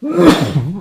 Hmm.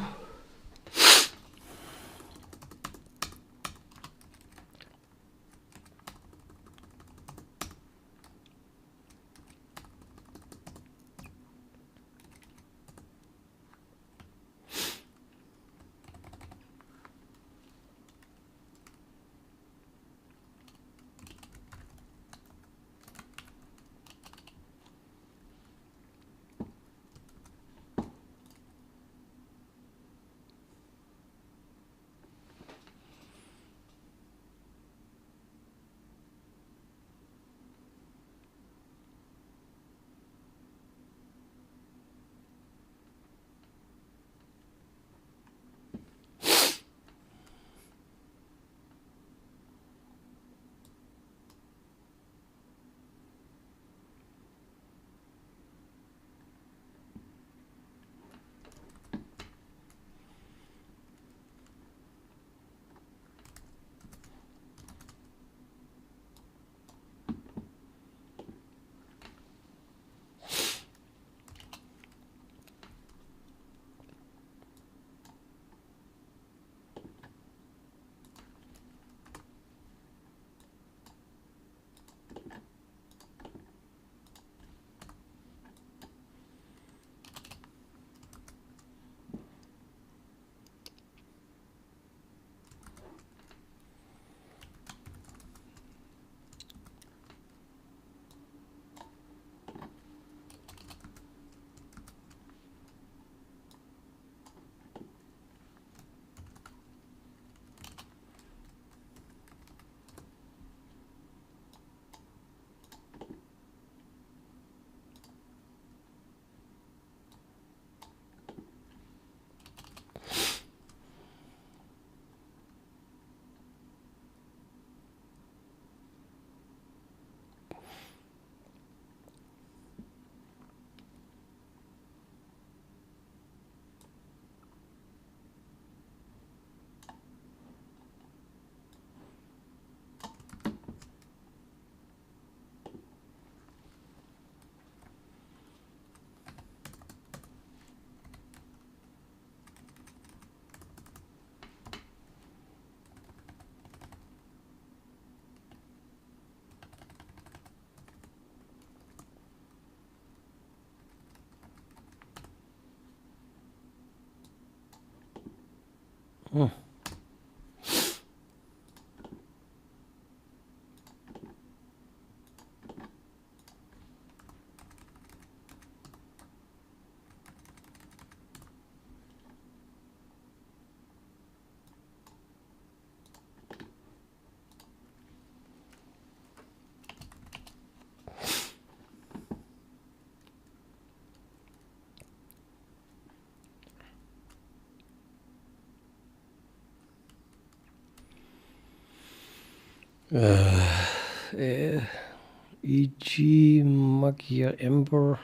E.g. Magia Ember.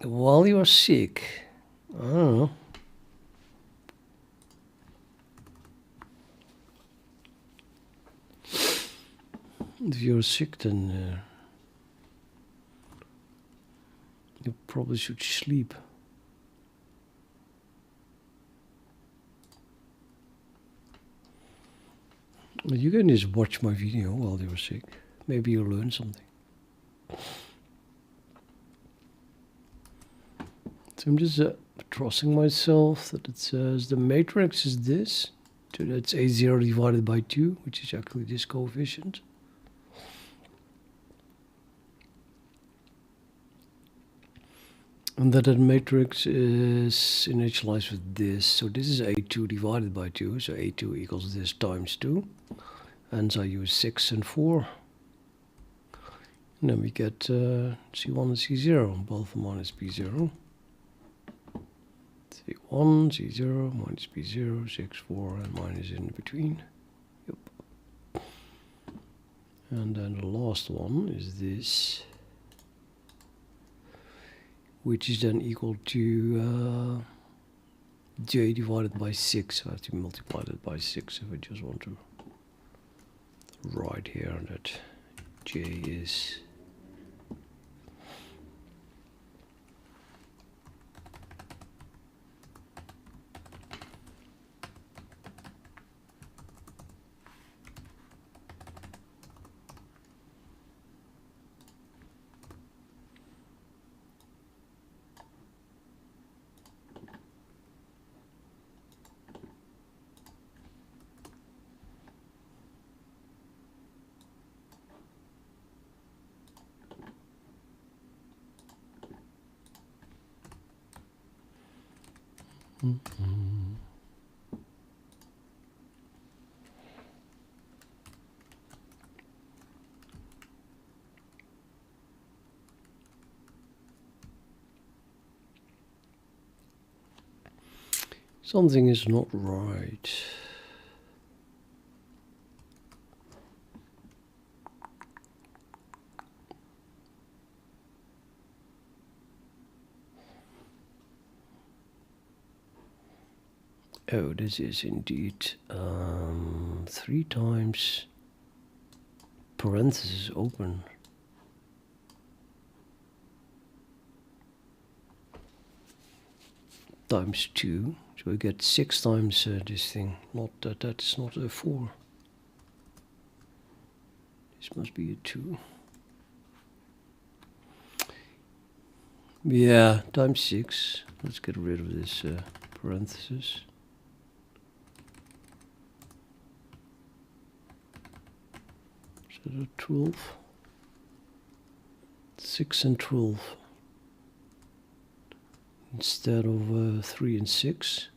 While you're sick. I don't know. If you're sick, then you probably should sleep. You can just watch my video while you're sick. Maybe you'll learn something. So I'm just trusting myself that it says the matrix is this. So that's A0 divided by 2, which is actually this coefficient. And that matrix is initialized with this. So this is A2 divided by 2. So A2 equals this times 2. And so I use 6 and 4. And then we get C1 and C0. Both minus B0. C1, C0, minus B0, 6, 4, and minus in between. Yep. And then the last one is this, which is then equal to J divided by 6. So I have to multiply that by 6 if I just want to write here that J is Something is not right. Oh, this is indeed 3 times parenthesis open. Times 2, so we get 6 times this thing. Not that, that's not a 4. This must be a 2. Yeah, times 6. Let's get rid of this parenthesis. So the 12. 6 and 12. Instead of 3 and 6.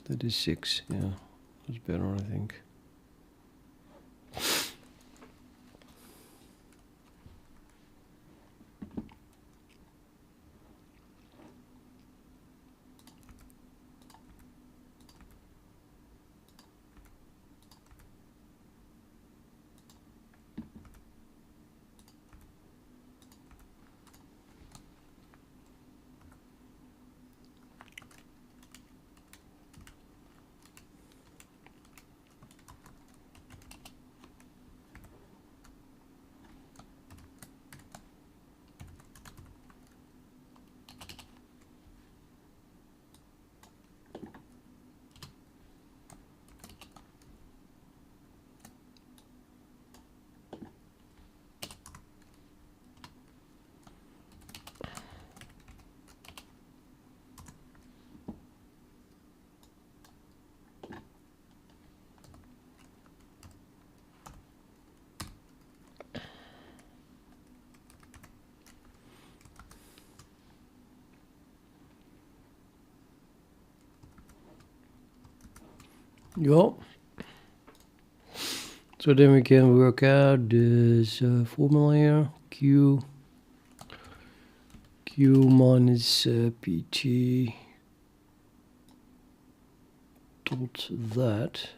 That is 6, yeah. That's better, I think. Yeah. So then we can work out this formula here. Q minus PT dot that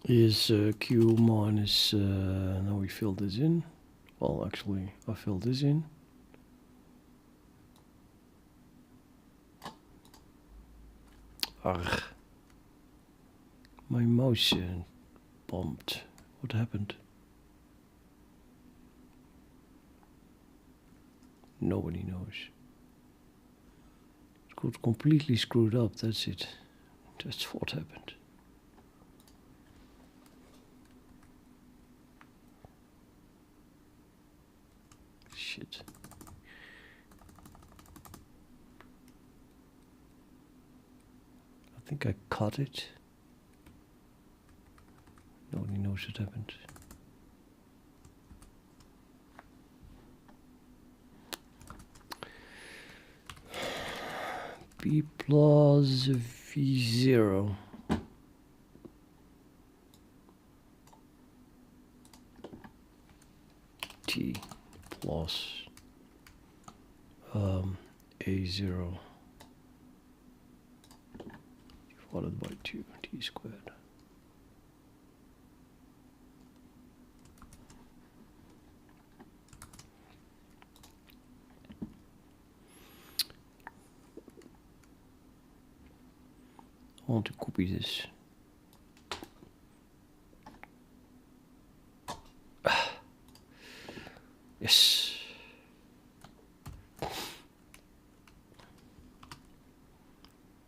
is Q minus, now we fill this in. Well, actually, I filled this in. Arg. My mouse bumped. What happened? Nobody knows. It got completely screwed up, that's it. That's what happened. Shit. I think I cut it. Nobody knows what happened. B plus V0. T plus A0 divided by 2 T squared. I want to copy this. Yes.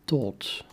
Dot.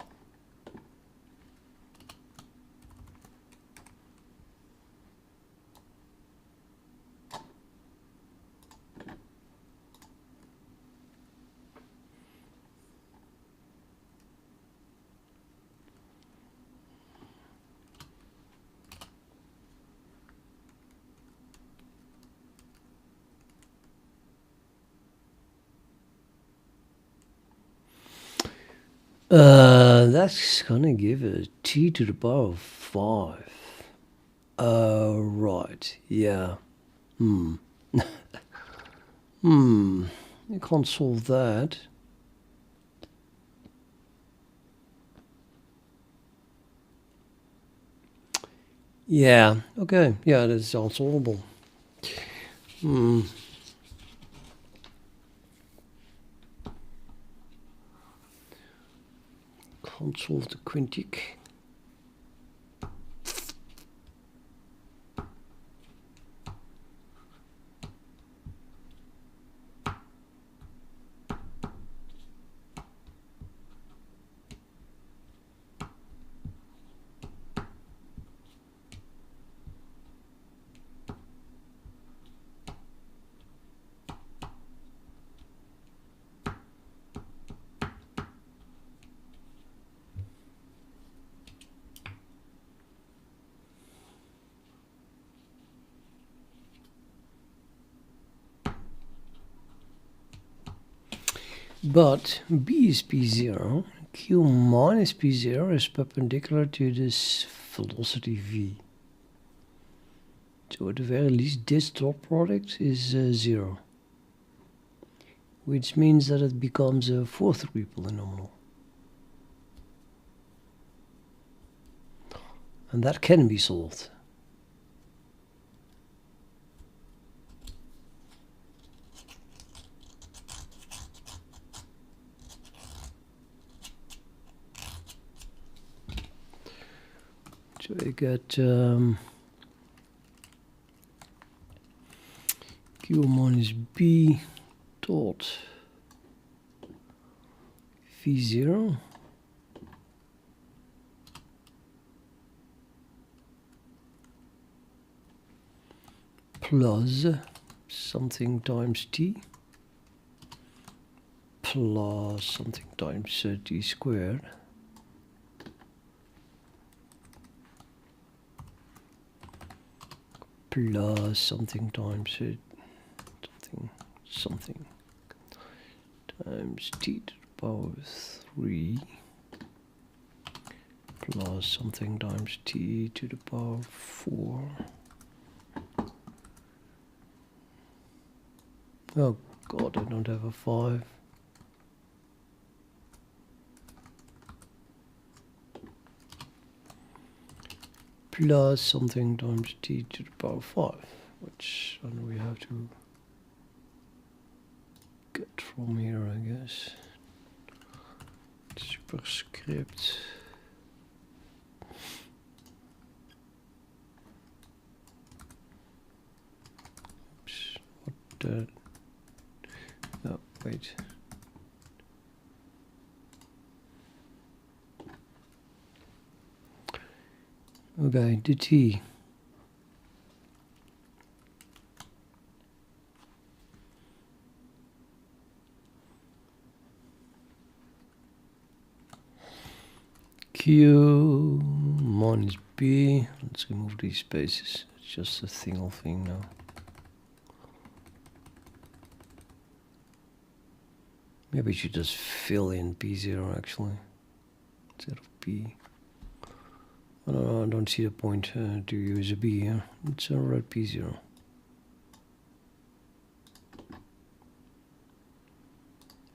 That's gonna give a t to the power of 5. Right, yeah. Hmm. You can't solve that. Yeah, okay, yeah, that's unsolvable. Can't solve the quintic. But B is P0, Q minus P0 is perpendicular to this velocity V. So at the very least this dot product is 0. Which means that it becomes a fourth degree polynomial. And that can be solved. So I get Q minus B dot V0 plus something times T plus something times T squared plus something times something times T to the power 3 plus something times T to the power 4. Oh god, I don't have a 5. Plus something times T to the power 5, which then we have to get from here, I guess. Superscript. Oops, what the... Oh, wait. Okay, the T. Q minus B. Let's remove these spaces. It's just a single thing now. Maybe we should just fill in P0 actually instead of P. I don't see the point to use a B here. Let's write P0.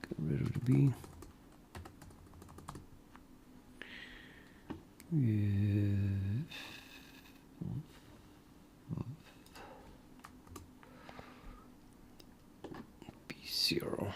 Get rid of the B. P0.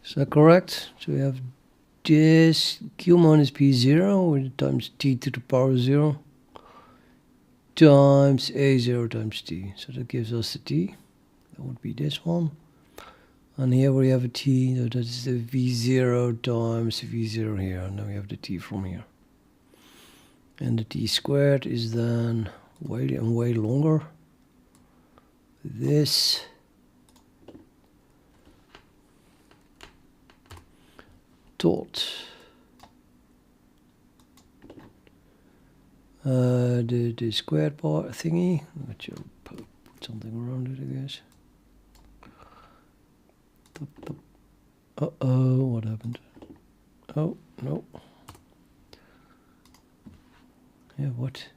Is that correct? So we have this q minus p0, or times t to the power 0, times a0 times t. So that gives us the t. That would be this one. And here we have a t, so that's the v0 times v0 here. And then we have the t from here. And the t squared is then way and way longer. This dot the squared part thingy. Let's put something around it, I guess. Uh-oh, what happened? Oh, no. Yeah, what?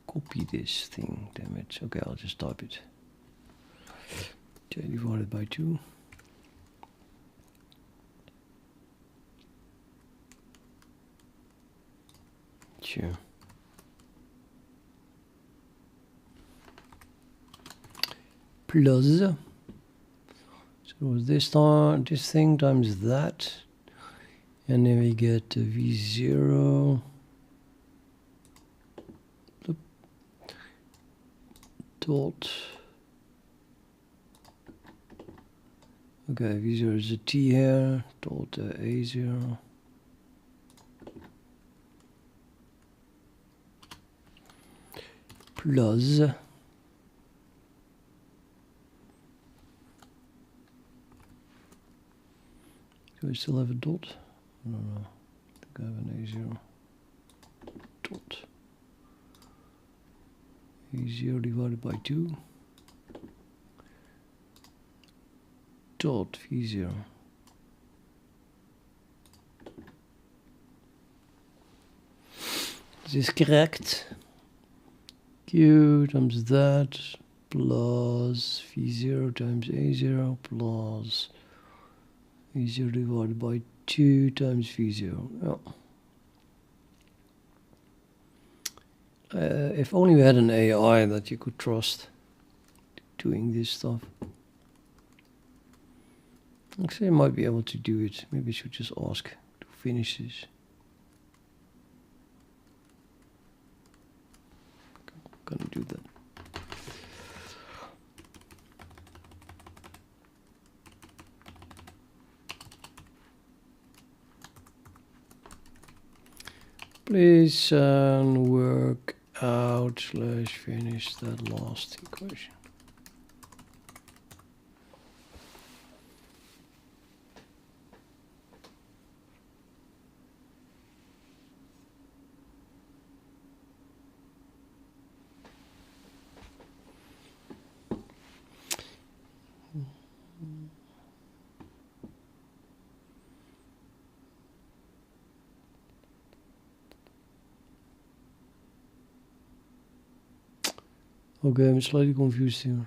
Copy this thing, damn it. Okay, I'll just type it. J divided by 2. Sure. Plus, so it was this thing times that, and then we get v0 dot. Okay, v0 is a t here, dot a0. Plus do we still have a dot? No, I think I have an a0 dot a0 divided by 2 dot v0. Is this correct? Q times that plus v0 times a0 plus v0 divided by 2 times v0. Yeah. If only we had an AI that you could trust doing this stuff. Actually, I might be able to do it. Maybe I should just ask to finish this. I'm gonna do that. Please work out / finish that last equation. Okay, I'm slightly confused here.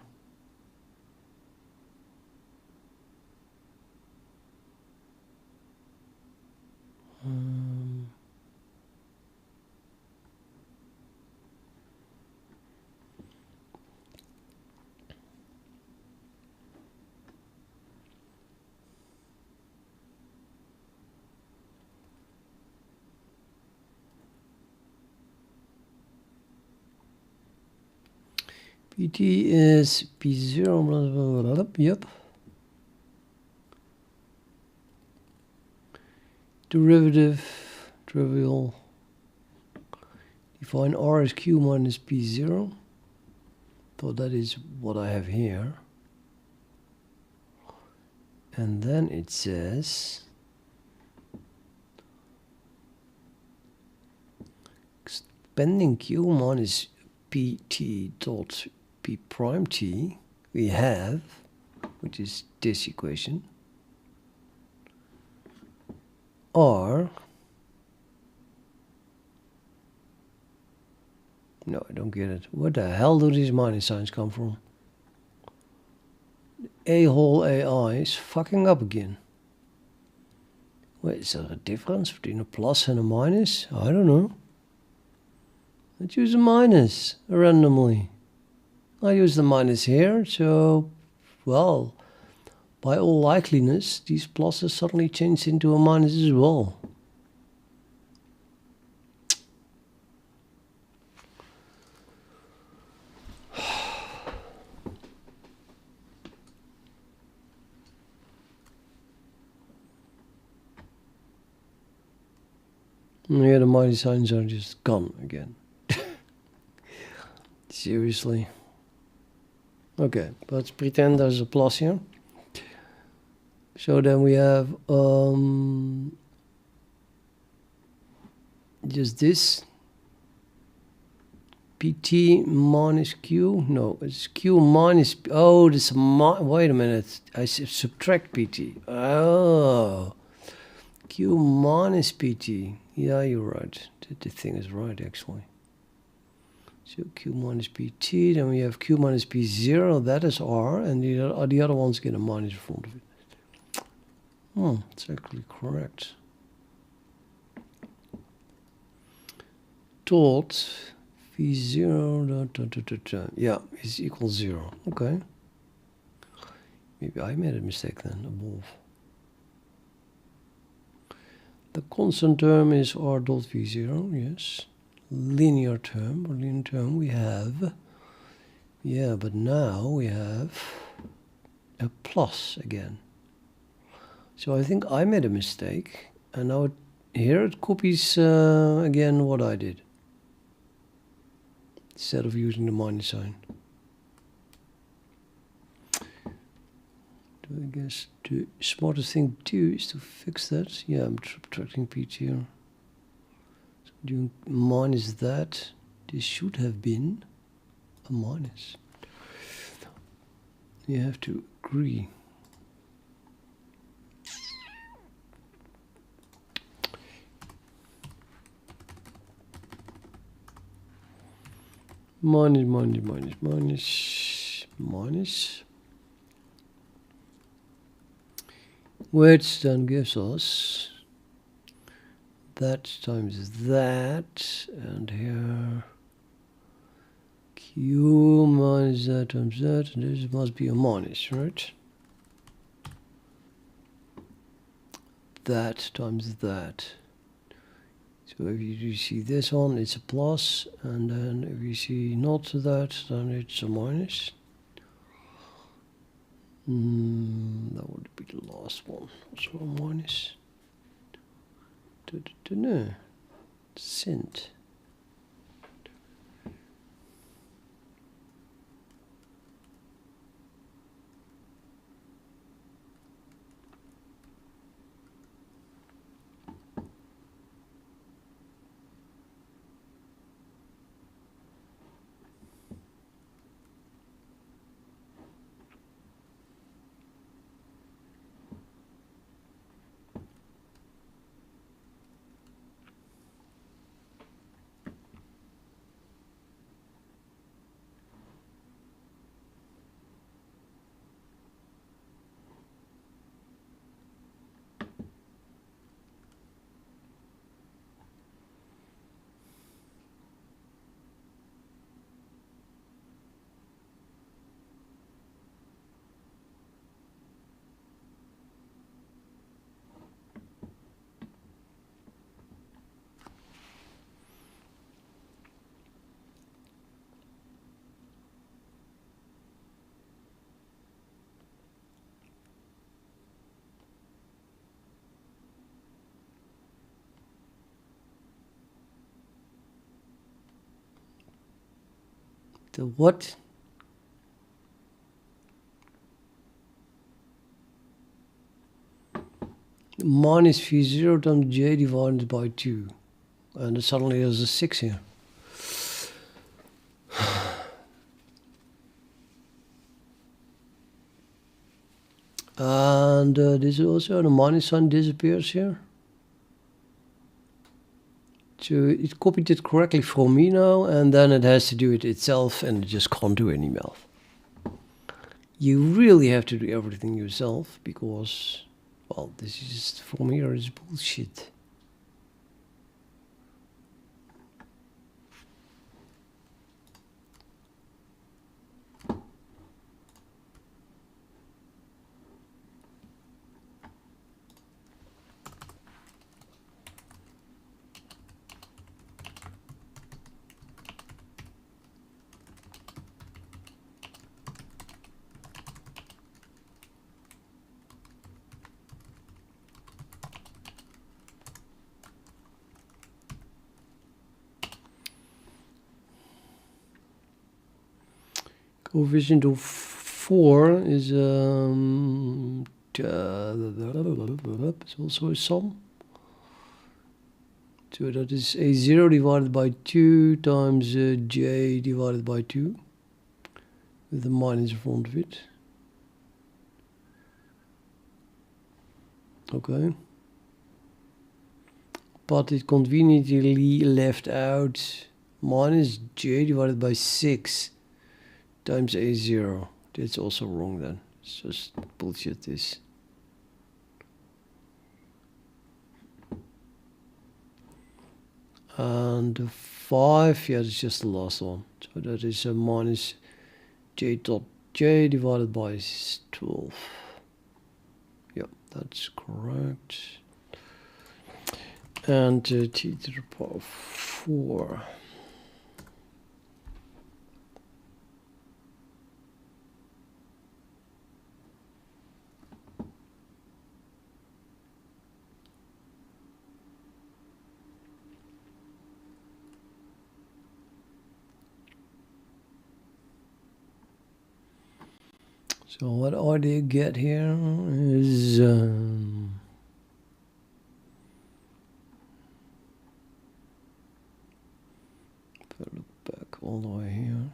PT is P0, blah, blah, blah, blah, yep. Derivative, trivial. Define R as Q minus P0. So that is what I have here. And then it says expanding Q minus PT dot P prime T we have, which is this equation, R. No, I don't get it. Where the hell do these minus signs come from? A-hole AI is fucking up again. Wait, is there a difference between a plus and a minus? I don't know. Let's use a minus randomly. I use the minus here, so, well, by all likeliness, these pluses suddenly change into a minus as well. Yeah, the minus signs are just gone again. Seriously. Okay, let's pretend there's a plus here. So then we have just this. PT minus Q? No, it's Q minus... Oh, this wait a minute. I subtract PT. Oh. Q minus PT. Yeah, you're right. The thing is right, actually. So Q minus PT, then we have Q minus P0, that is R, and the other ones get a minus in front of it. It's actually correct. Dot V0, yeah, is equals 0. Okay. Maybe I made a mistake then, above. The constant term is R dot V0, yes. Linear term we have, yeah, but now we have a plus again. So I think I made a mistake, and now here it copies again what I did, instead of using the minus sign. I guess the smartest thing to do is to fix that. Yeah, I'm subtracting PT here. So doing minus that, this should have been a minus. You have to agree. Minus. Which then gives us that times that, and here Q minus that times that, and this must be a minus, right? That times that. So if you see this one, it's a plus, and then if you see not that, then it's a minus. That would be the last one, also a minus. No, cent. The what? Minus V0 times J divided by 2. And suddenly there's a 6 here. And this also, the minus sign disappears here. So it copied it correctly from me now, and then it has to do it itself, and it just can't do any math. You really have to do everything yourself, because, well, this is, from here is bullshit. Coefficient of 4 is it's also a sum. So that is a0 divided by 2 times j divided by 2 with a minus in front of it. Okay. But it conveniently left out minus j divided by 6 times a0. That's also wrong then. It's just bullshit this. And the 5, yeah, it's just the last one. So that is a minus j dot j divided by 12. Yep, that's correct. And t to the power 4. So what I did get here is if I look back all the way here.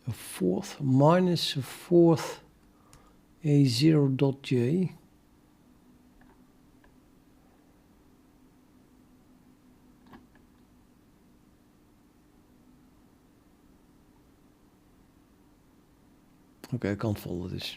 A fourth minus a fourth a0 dot j. Okay, I can't follow this.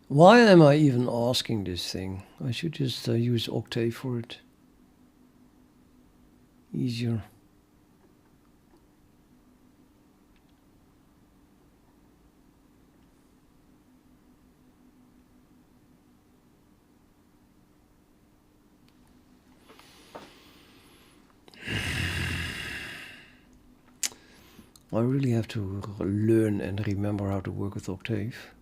Why am I even asking this thing? I should just use Octave for it. Easier. I really have to learn and remember how to work with Octave.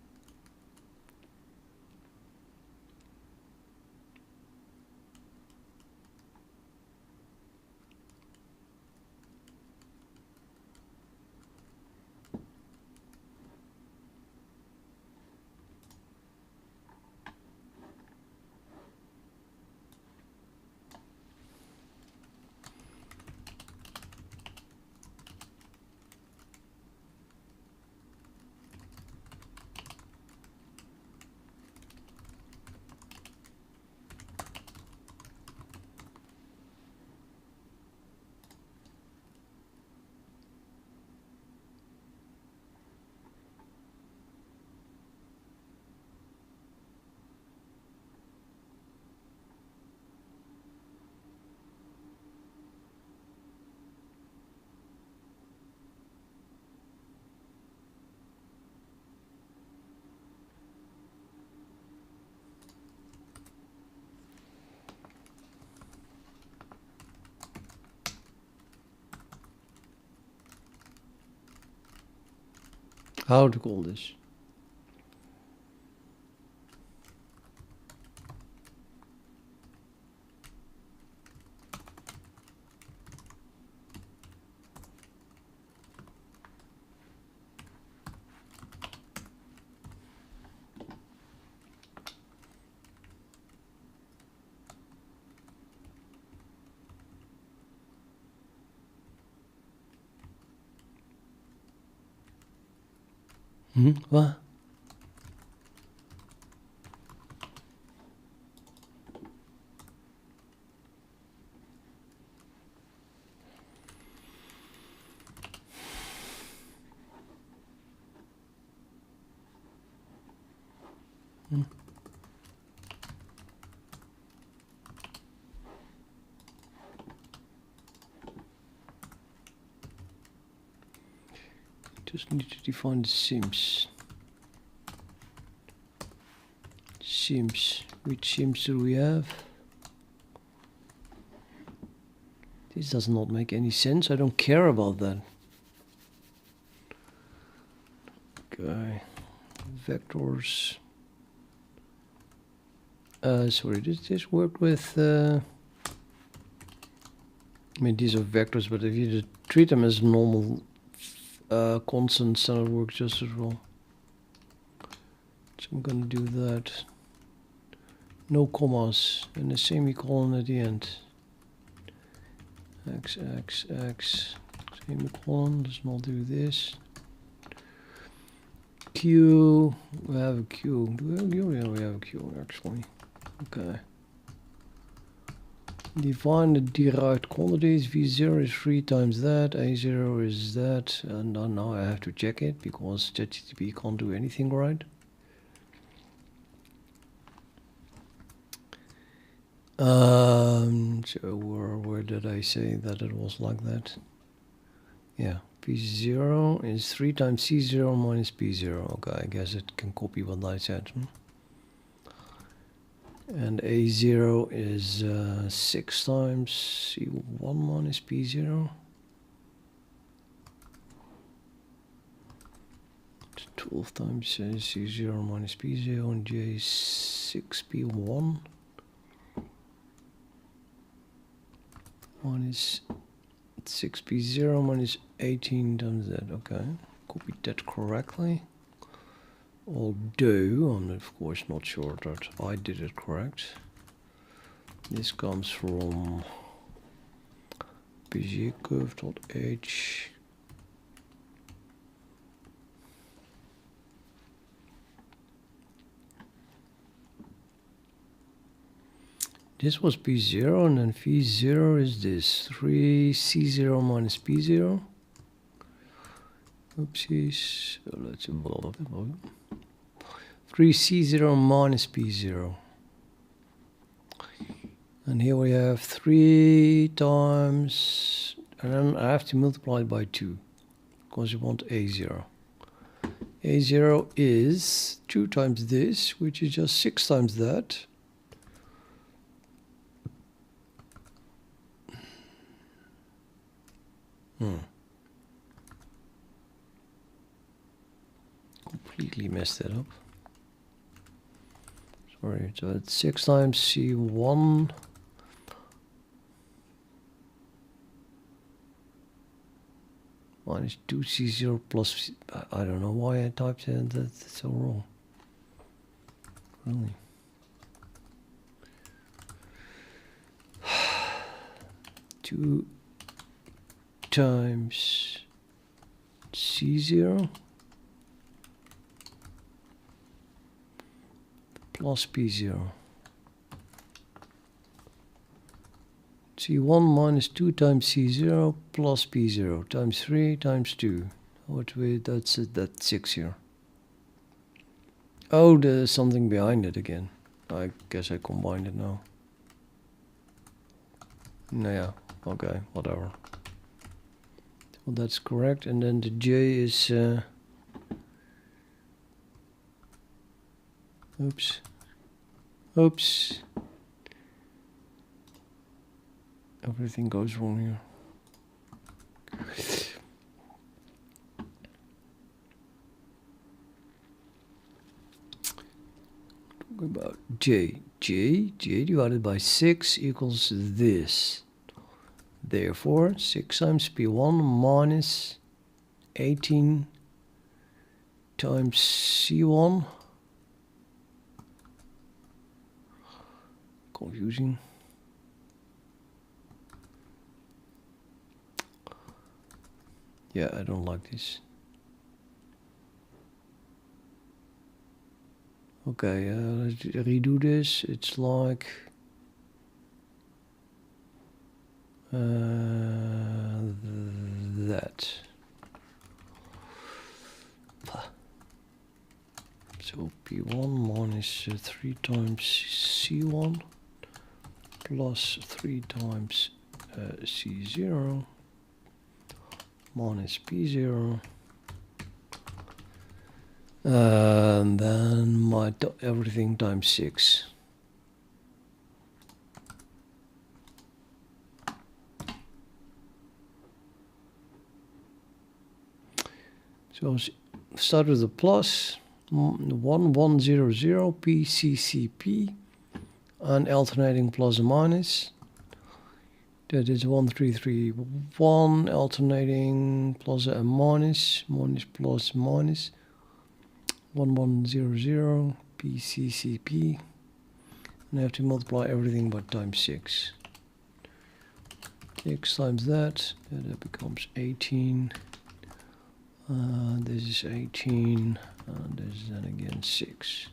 How to call this? What? Just need to define the sims. Sims. Which sims do we have? This does not make any sense. I don't care about that. Okay. Vectors. Sorry, this work with... I mean, these are vectors, but if you just treat them as normal constants, then it works just as well. So I'm gonna do that. No commas and a semicolon at the end. X, X, X, semicolon, let's not do this. Q, we have a Q. Do we have a Q? Yeah, we have a Q actually. Okay. Define the derived quantities. V0 is 3 times that, A0 is that, and now I have to check it because ChatGPT can't do anything right. So where did I say that it was like that? Yeah, P0 is 3 times C0 minus P0. Okay, I guess it can copy what I said. And A0 is 6 times C1 minus P0. 12 times C0 minus P0 and J 6P1 minus 6P0 minus 18 times that. Okay, copied that correctly. Although I'm of course not sure that I did it correct. This comes from Bezier Curves.h. This was P0 and then V0 is this 3C0 minus P0. Oopsies. So let's 3C0 minus P0. And here we have 3 times, and then I have to multiply it by 2 because you want A0. A0 is 2 times this, which is just 6 times that. Completely messed that up. Sorry, so it's 6 times C1 minus 2C0 plus, I don't know why I typed that, that's so wrong. Really. Two times C0 plus P0. C1 minus 2 times C0 plus P0 times 3 times 2. That's 6 here. Oh, there's something behind it again. I guess I combined it now. No, yeah, okay, whatever. Well, that's correct. And then the J is... oops. Oops. Everything goes wrong here. Talking about J. J divided by 6 equals this. Therefore, 6 times P1 minus 18 times C1. Confusing. Yeah, I don't like this. Okay, let's redo this. It's like that. So P1 minus 3 times C1 plus 3 times C0 minus P0 And then my everything times 6. So start with the plus 1100 PCCP and alternating plus and minus. That is 1331 alternating plus and minus, minus plus minus 1100 PCCP, and I have to multiply everything by times 6. 6 times that becomes 18. This is 18, and this is then again 6.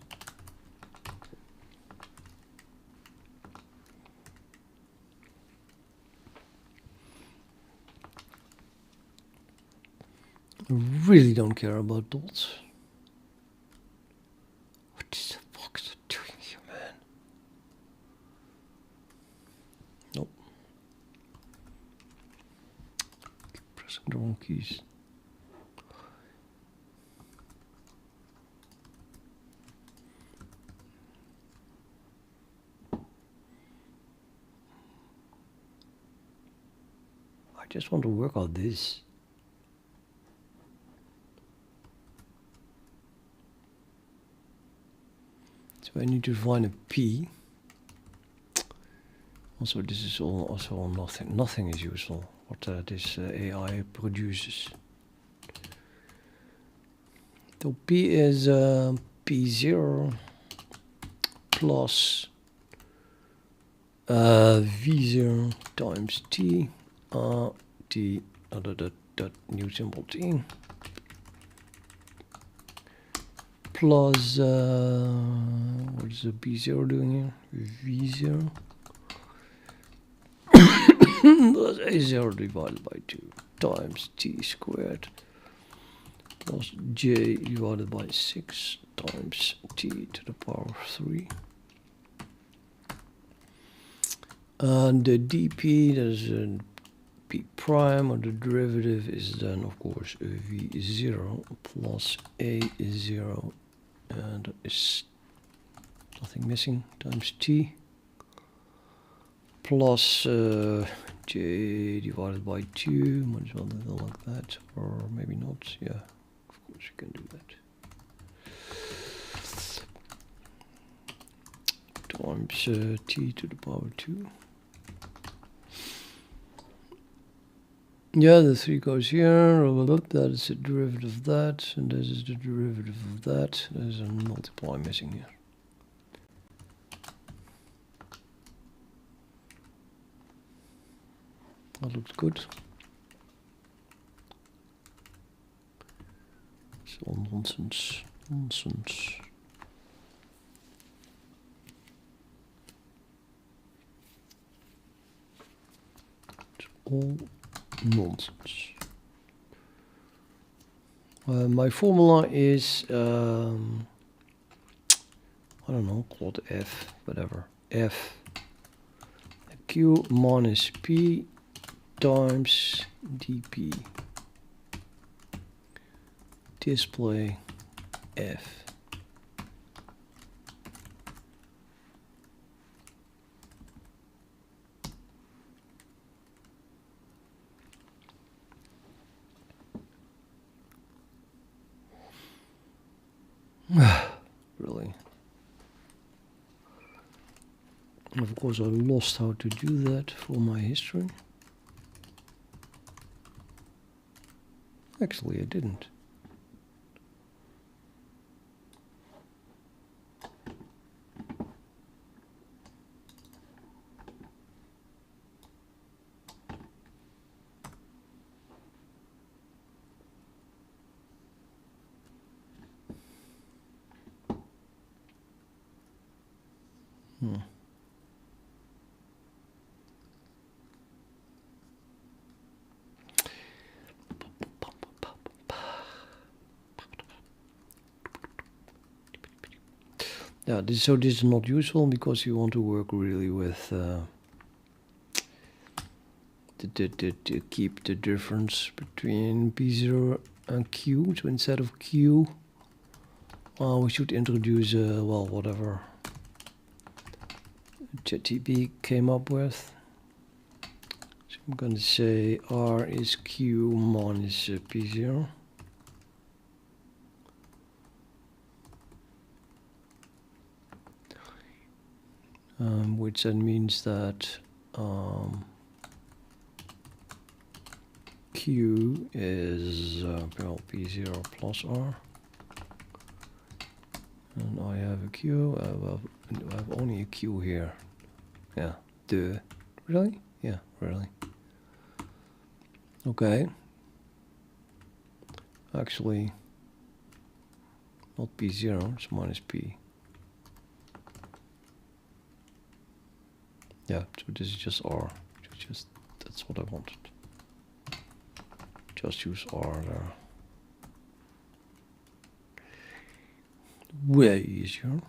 I really don't care about dots. What the fuck is it doing here, man? Nope. Keep pressing the wrong keys. I just want to work out this. So I need to find a P. Also, this is also nothing. Nothing is useful. What this AI produces. So P is P0 plus V0 times T. T that new symbol T. Plus, what is the B0 doing here? V0 plus A0 divided by 2 times T squared plus J divided by 6 times T to the power of 3. And the dP, that is a P prime, or the derivative is then of course V0 plus A0, and there is nothing missing, times T plus J divided by 2, might as well do it like that, or maybe not, yeah, of course you can do that. Times T to the power 2. Yeah, the 3 goes here, that is the derivative of that, and this is the derivative of that. There's a multiply missing here. That looks good. It's all nonsense. Nonsense. It's all nonsense. My formula is, I don't know, called F, whatever. F Q minus P times dP. Display F. Really. Of course, I lost how to do that for my history. Actually, I didn't. Yeah, so this is not useful because you want to work really with to keep the difference between P0 and Q. So instead of Q, We should introduce, well, whatever ChatGPT came up with. So I'm going to say R is Q minus P0. Which then means that Q is well, P0 plus R. And I have a Q, well, I have only a Q here. Yeah, duh. Really? Yeah, really. Okay. Actually, not P0, it's minus P. Yeah, so this is just R. That's what I wanted. Just use R there. Way easier.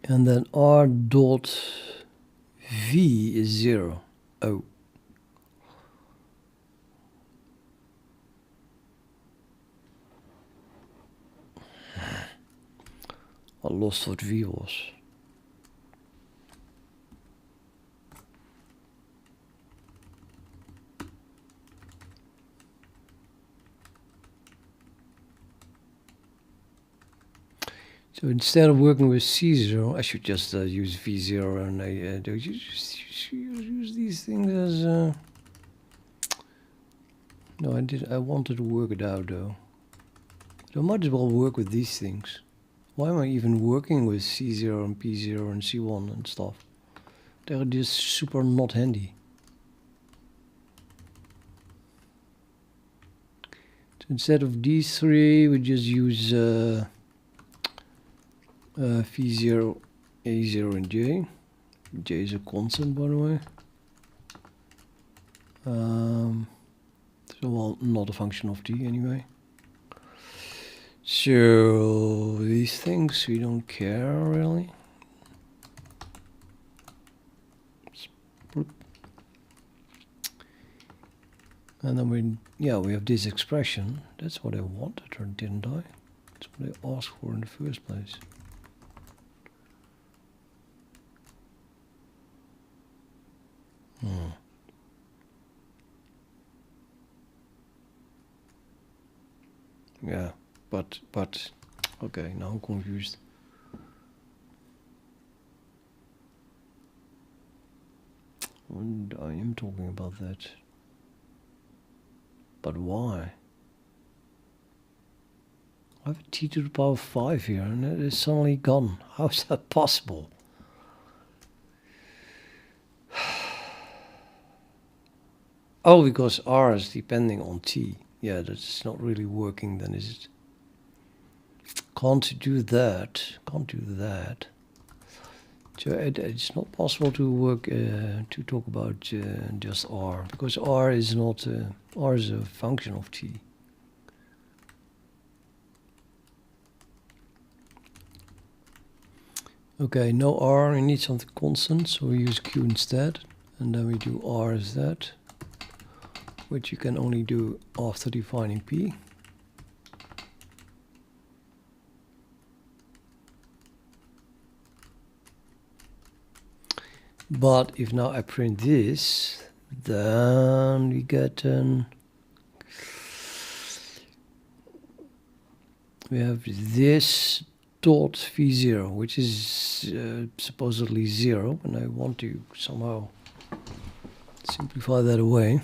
And then R dot V is 0. Oh. I lost what V was. So instead of working with C0, I should just use V0 and use these things as... No, I wanted to work it out though. So I might as well work with these things. Why am I even working with C0 and P0 and C1 and stuff? They're just super not handy. So instead of these three, we just use V0, A0 and J. J is a constant, by the way. So, well, not a function of T anyway. So these things we don't care really. And then we have this expression. That's what I wanted, or didn't I? That's what I asked for in the first place. Yeah, but okay, now I'm confused. And I am talking about that. But why? I have a t to the power 5 here and it is suddenly gone. How is that possible? Oh, because R is depending on t. Yeah, that's not really working then, is it? Can't do that. Can't do that. So it's not possible to work to talk about just R, because R is not R is a function of t. Okay, no R, we need something constant, so we use Q instead, and then we do R as that, which you can only do after defining P. But if now I print this, then we get we have this dot v0, which is supposedly 0, and I want to somehow simplify that away.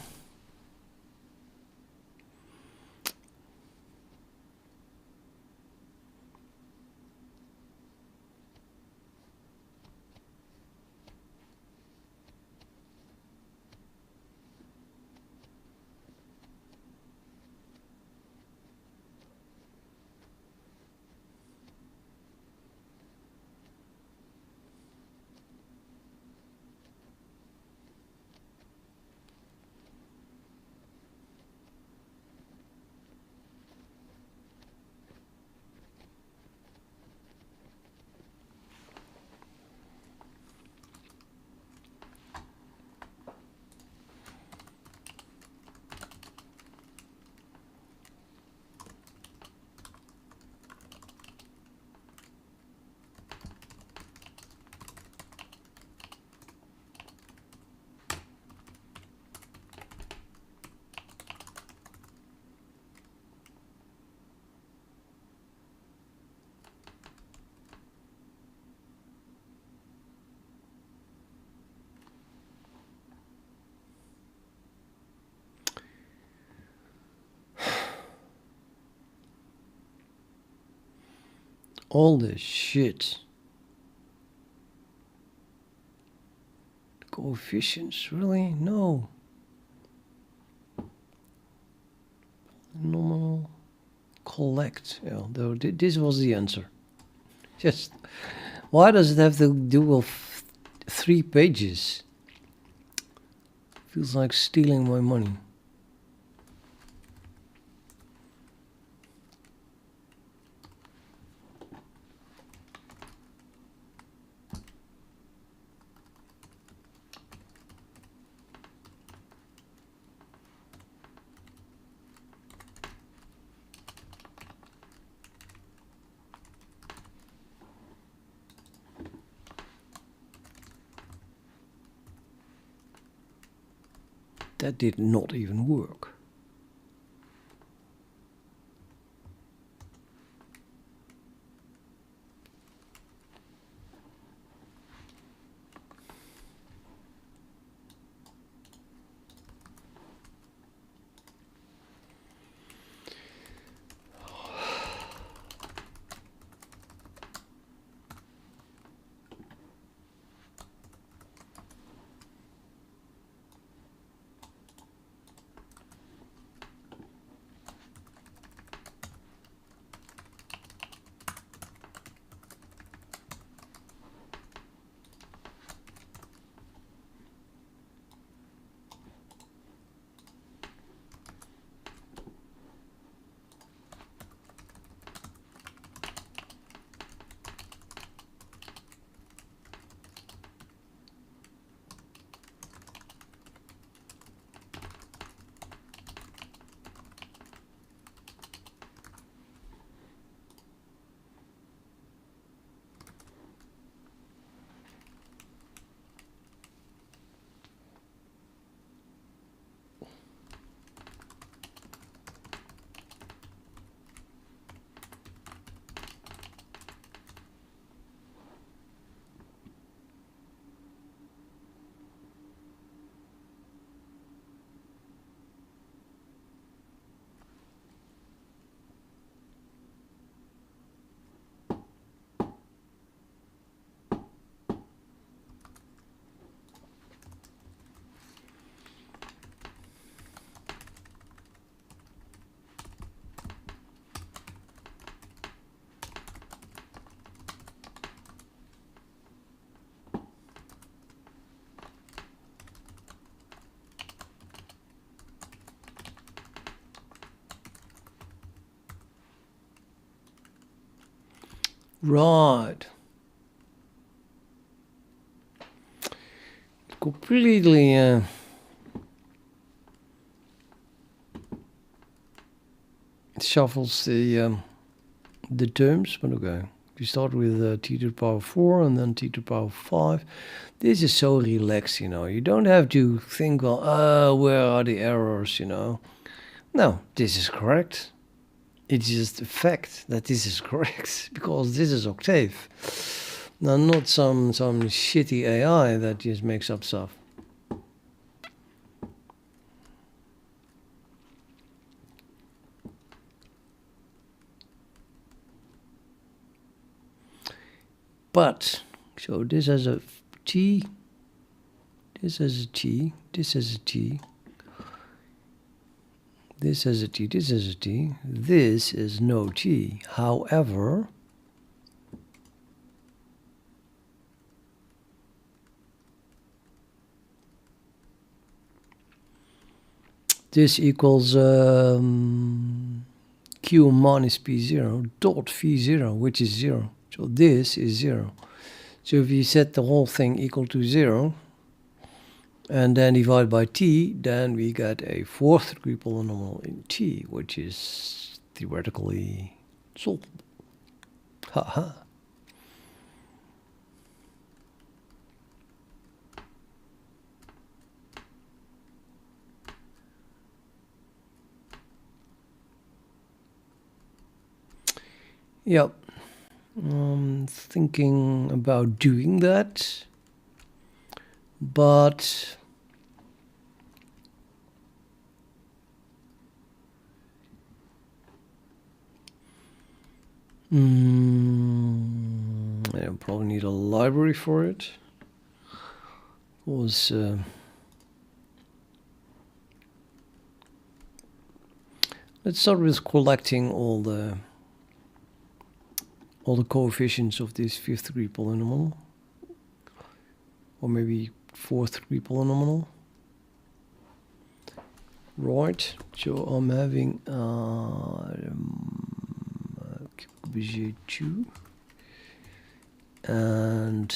All this shit. Coefficients, really? No. Normal. Collect. Yeah, though this was the answer. Just why does it have to do with 3 pages? Feels like stealing my money. That did not even work. Right. Completely shuffles the terms, but okay. We start with t to the power 4 and then t to the power 5. This is so relaxed, you know. You don't have to think, well, where are the errors, you know. No, this is correct. It's just a fact that this is correct because this is Octave. Now, not some shitty AI that just makes up stuff. But, so this has a T, this has a T, this has a T, this has a T, this has a T, this is no T. However, this equals Q minus P0 dot V0, which is 0. So this is 0. So if you set the whole thing equal to 0, and then divide by t, then we get a 4th degree polynomial in t, which is theoretically solvable. Haha. Yep. Thinking about doing that, but I probably need a library for it. Let's start with collecting all the coefficients of this fifth degree polynomial, or maybe fourth degree polynomial. Right, so I'm having Bezier 2 and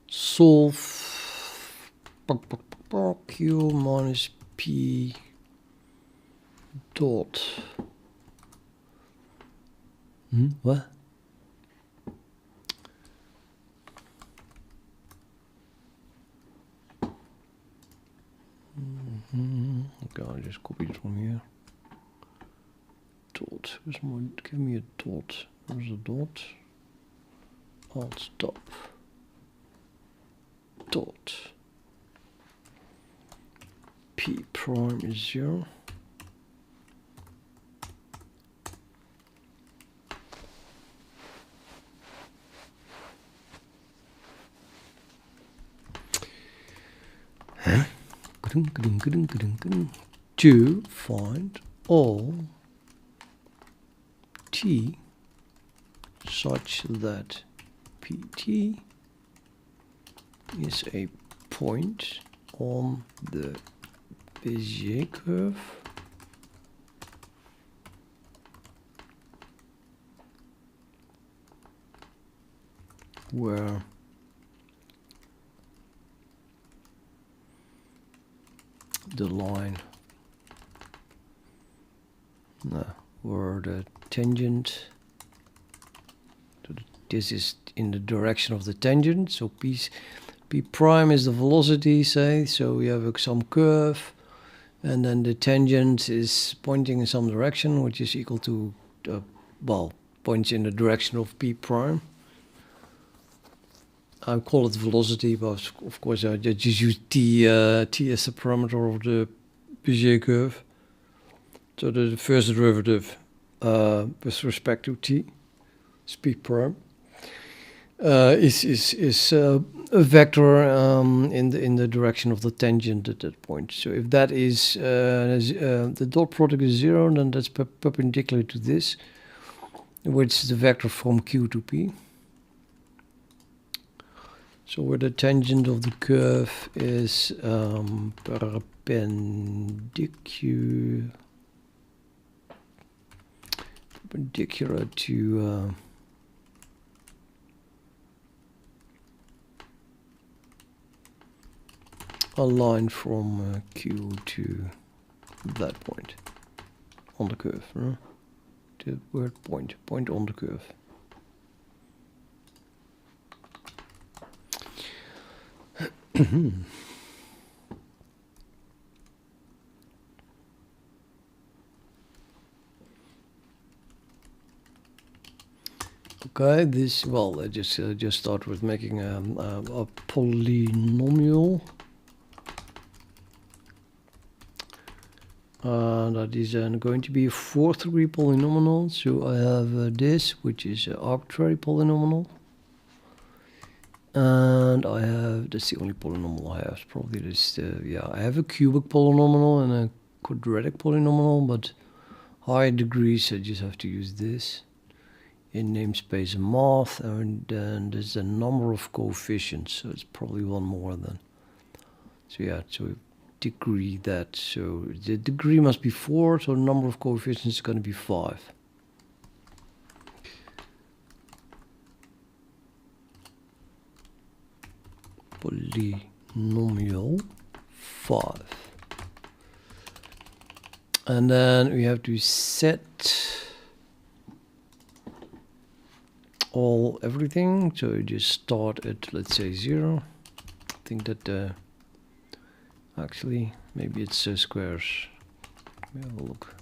solve Q minus P dot. What? Okay, I'll just copy it from here. Dot. Where's my? Give me a dot. Where's a dot? Alt stop. Dot. P prime is 0. Huh? To find all t such that pt is a point on the Bezier curve where the line, where the tangent, this is in the direction of the tangent, so P prime is the velocity, say, so we have some curve, and then the tangent is pointing in some direction, which is equal to, well, points in the direction of P prime. I call it velocity, but of course I just use t as the parameter of the Bezier curve. So the first derivative with respect to t, is P prime, is a vector in the direction of the tangent at that point. So if that is the dot product is 0, then that's perpendicular to this, which is the vector from Q to P. So where the tangent of the curve is perpendicular to a line from Q to that point on the curve. The word point on the curve. Okay, this, well, I just start with making a polynomial. That is going to be a fourth degree polynomial. So I have this, which is an arbitrary polynomial. And I have, that's the only polynomial I have, probably this, yeah, I have a cubic polynomial and a quadratic polynomial, but higher degrees I just have to use this in namespace and math, and then there's a number of coefficients, so it's probably one more than, so yeah, so degree that, so the degree must be 4, so the number of coefficients is going to be 5. Polynomial 5. And then we have to set everything. So you just start at, let's say, 0. I think that actually maybe it's squares. Let me have a look.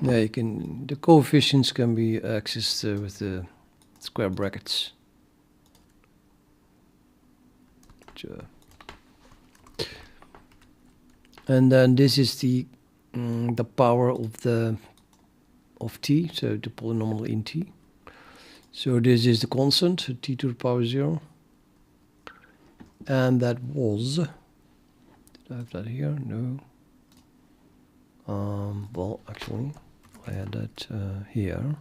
Yeah, you can, the coefficients can be accessed with the square brackets. And then this is the the power of t, so the polynomial in t. So this is the constant, t to the power 0. And that was, did I have that here? No. Well, actually, I had that here.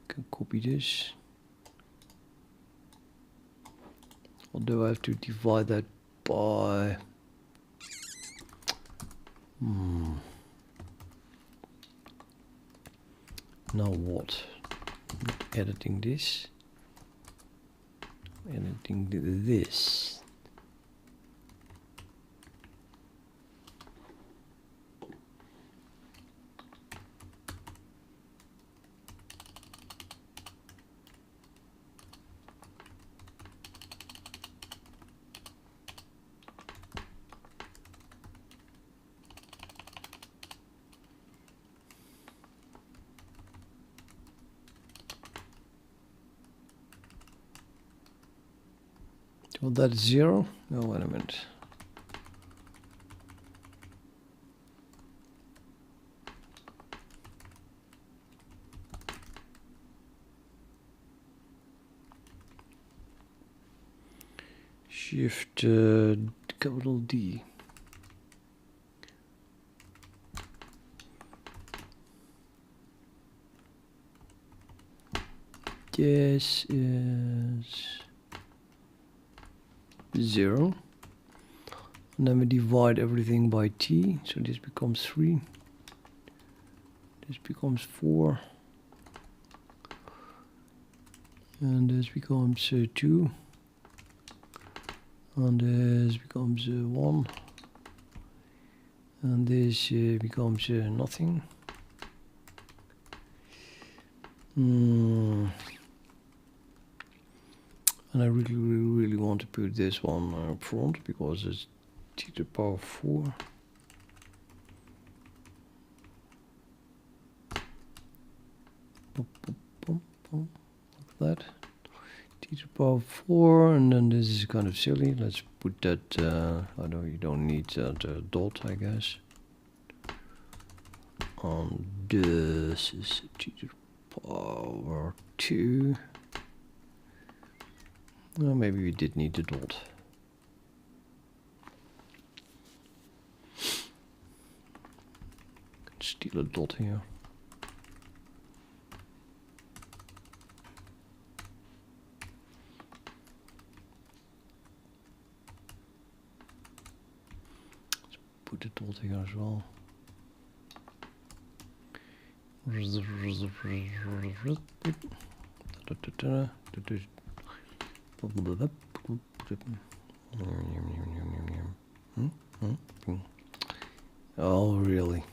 Can copy this. Although I have to divide that by... Now what? Editing this. Editing this. Well, that's 0. No, wait a minute. Shift capital D. This is 0. And then we divide everything by t, so this becomes 3. This becomes 4. And this becomes 2. And this becomes 1. And this becomes nothing. And I really want to put this one up front because it's t to the power 4. Like that. T to the power 4, and then this is kind of silly. Let's put that, I know you don't need that dot, I guess. And this is t to the power 2. Well, maybe we did need the dot. Can steal a dot here. Let's put the dot here as well. Oh, really?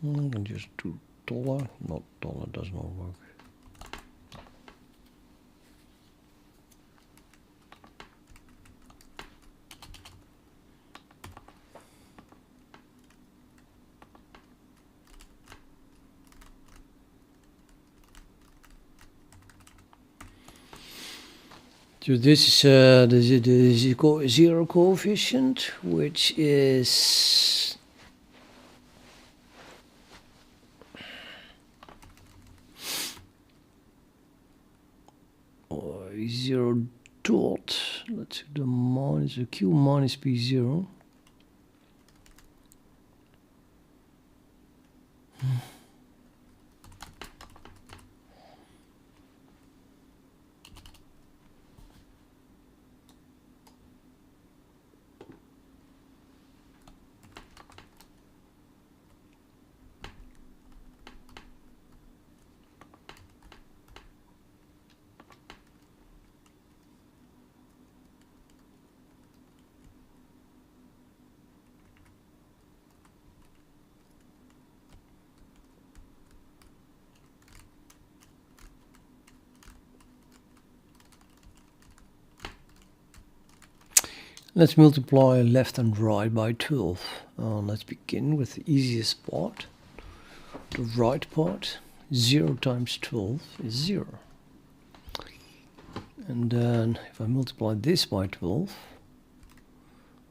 I can just do dollar. Not dollar, does not work. So this is the zero coefficient, which is zero dot. Let's do the minus q minus p0. Let's multiply left and right by 12. Let's begin with the easiest part, the right part. 0 times 12 is 0. And then if I multiply this by 12,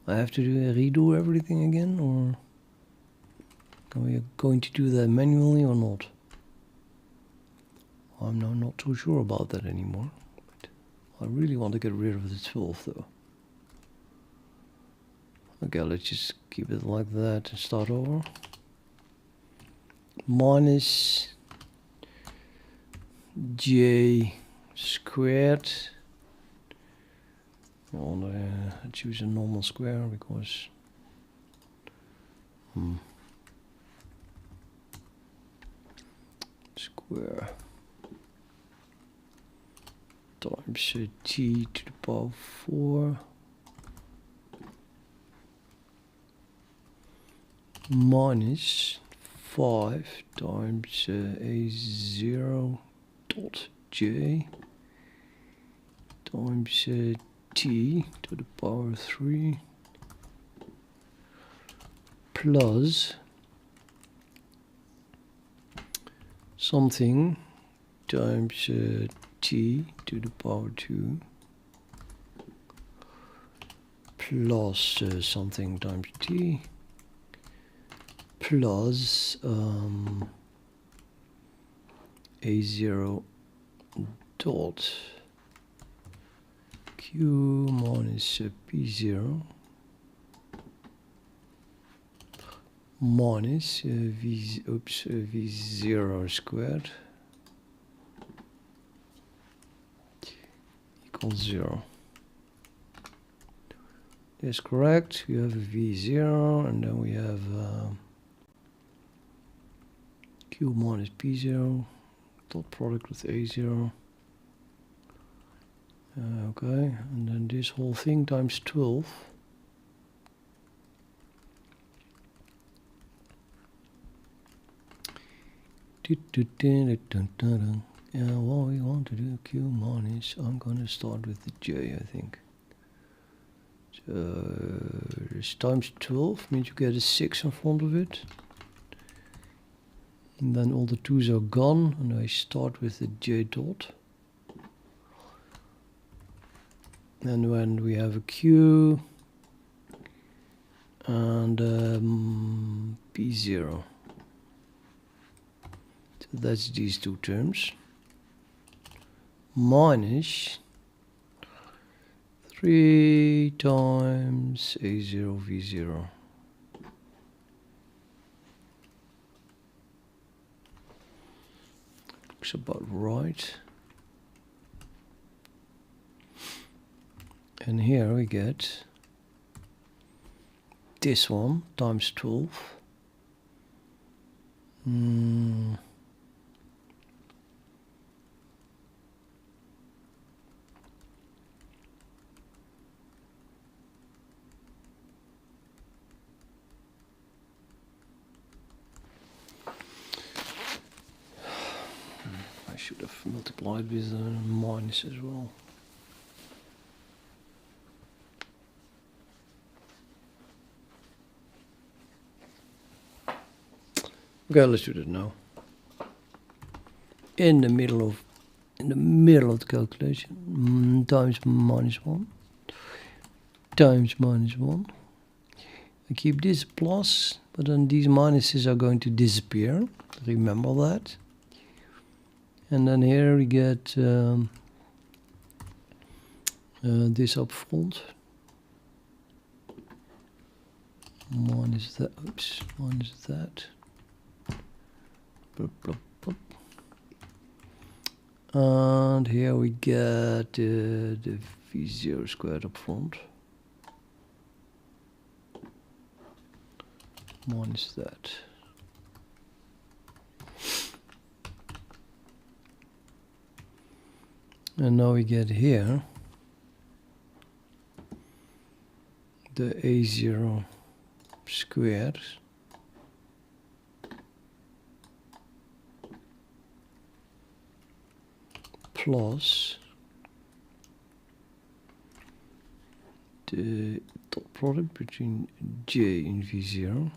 I have to redo everything again, or are we going to do that manually or not? I'm now not too sure about that anymore. But I really want to get rid of the 12 though. Okay, let's just keep it like that and start over. Minus j squared. I want to choose a normal square because square times t to the power 4 minus 5 times a0 dot j times t to the power 3 plus something times t to the power 2 plus something times t plus a0 dot q minus p0 minus v0 squared equals 0. That's correct. We have a v0 and then we have q minus p0 dot product with a0. Okay, and then this whole thing times 12. Yeah, well, we want to do q minus. I'm gonna start with the j, I think. So this times 12 means you get a 6 in front of it. And then all the 2's are gone, and I start with the j dot. And when we have a q and p0. So that's these two terms. Minus 3 times a0 v0. Looks about right. And here we get this one times 12. I should have multiplied with a minus as well. Okay, let's do that now. In the middle of the calculation, times minus 1 times minus 1. I keep this plus, but then these minuses are going to disappear. Remember that. And then here we get this up front. Minus that. Oops, minus that. Blop, blop, blop. And here we get the v0 squared up front. Minus that. And now we get here the a0 squared plus the dot product between j and v0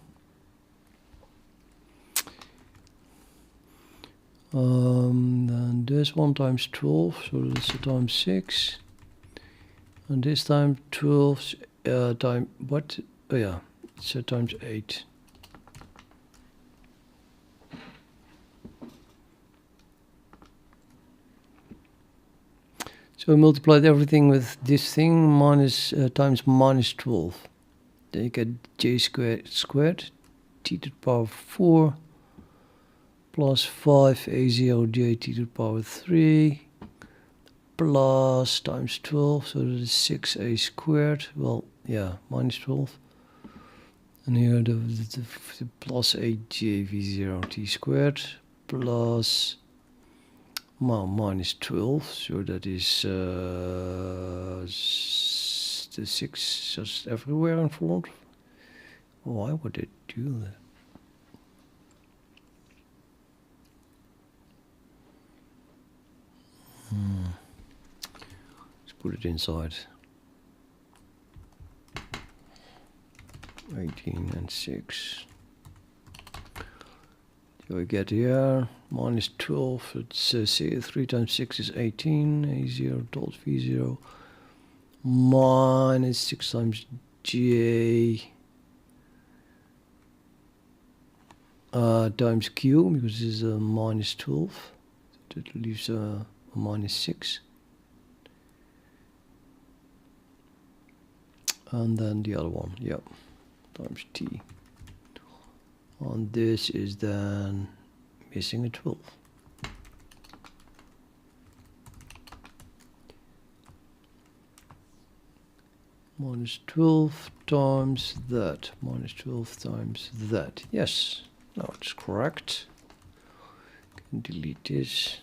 then And this one times 12, so that's a times 6. And this time 12 time what? Oh yeah, it's a times 8. So we multiplied everything with this thing minus times minus 12. Then you get j squared t to the power 4 plus 5 a0j t to the power 3 plus times 12, so that is 6a squared. Well, yeah, minus 12. And here the plus a j v0 t squared plus minus 12, so that is the 6 just everywhere in front. Why would it do that? Let's put it inside. 18 and 6. So we get here minus 12. It's 3 times 6 is 18. A0 dot V0 minus 6 times J times Q, because this is a minus 12. That leaves a minus 6. And then the other one, yep, times T. And this is then missing a 12. Minus 12 times that. Minus 12 times that. Yes, now it's correct. Can delete this.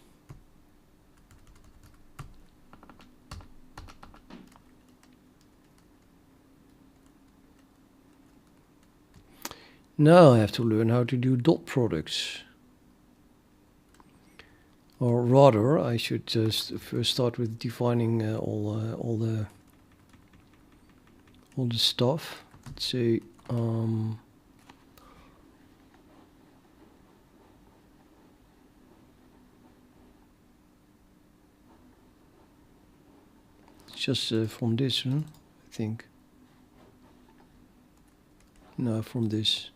Now I have to learn how to do dot products. Or rather, I should just first start with defining all the stuff. Let's say just from this one, I think. No, from this.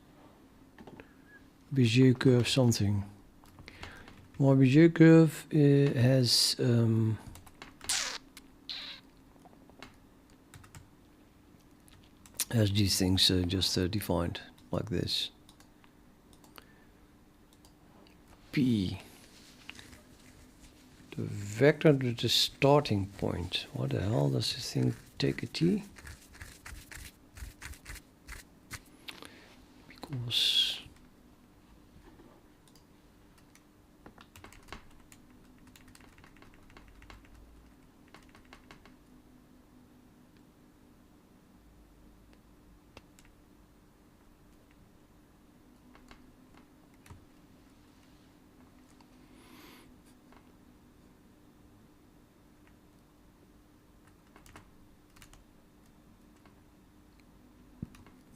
Bezier curve something. My Bezier curve has these things just defined like this. P. The vector to the starting point. What the hell does this thing take a T? Because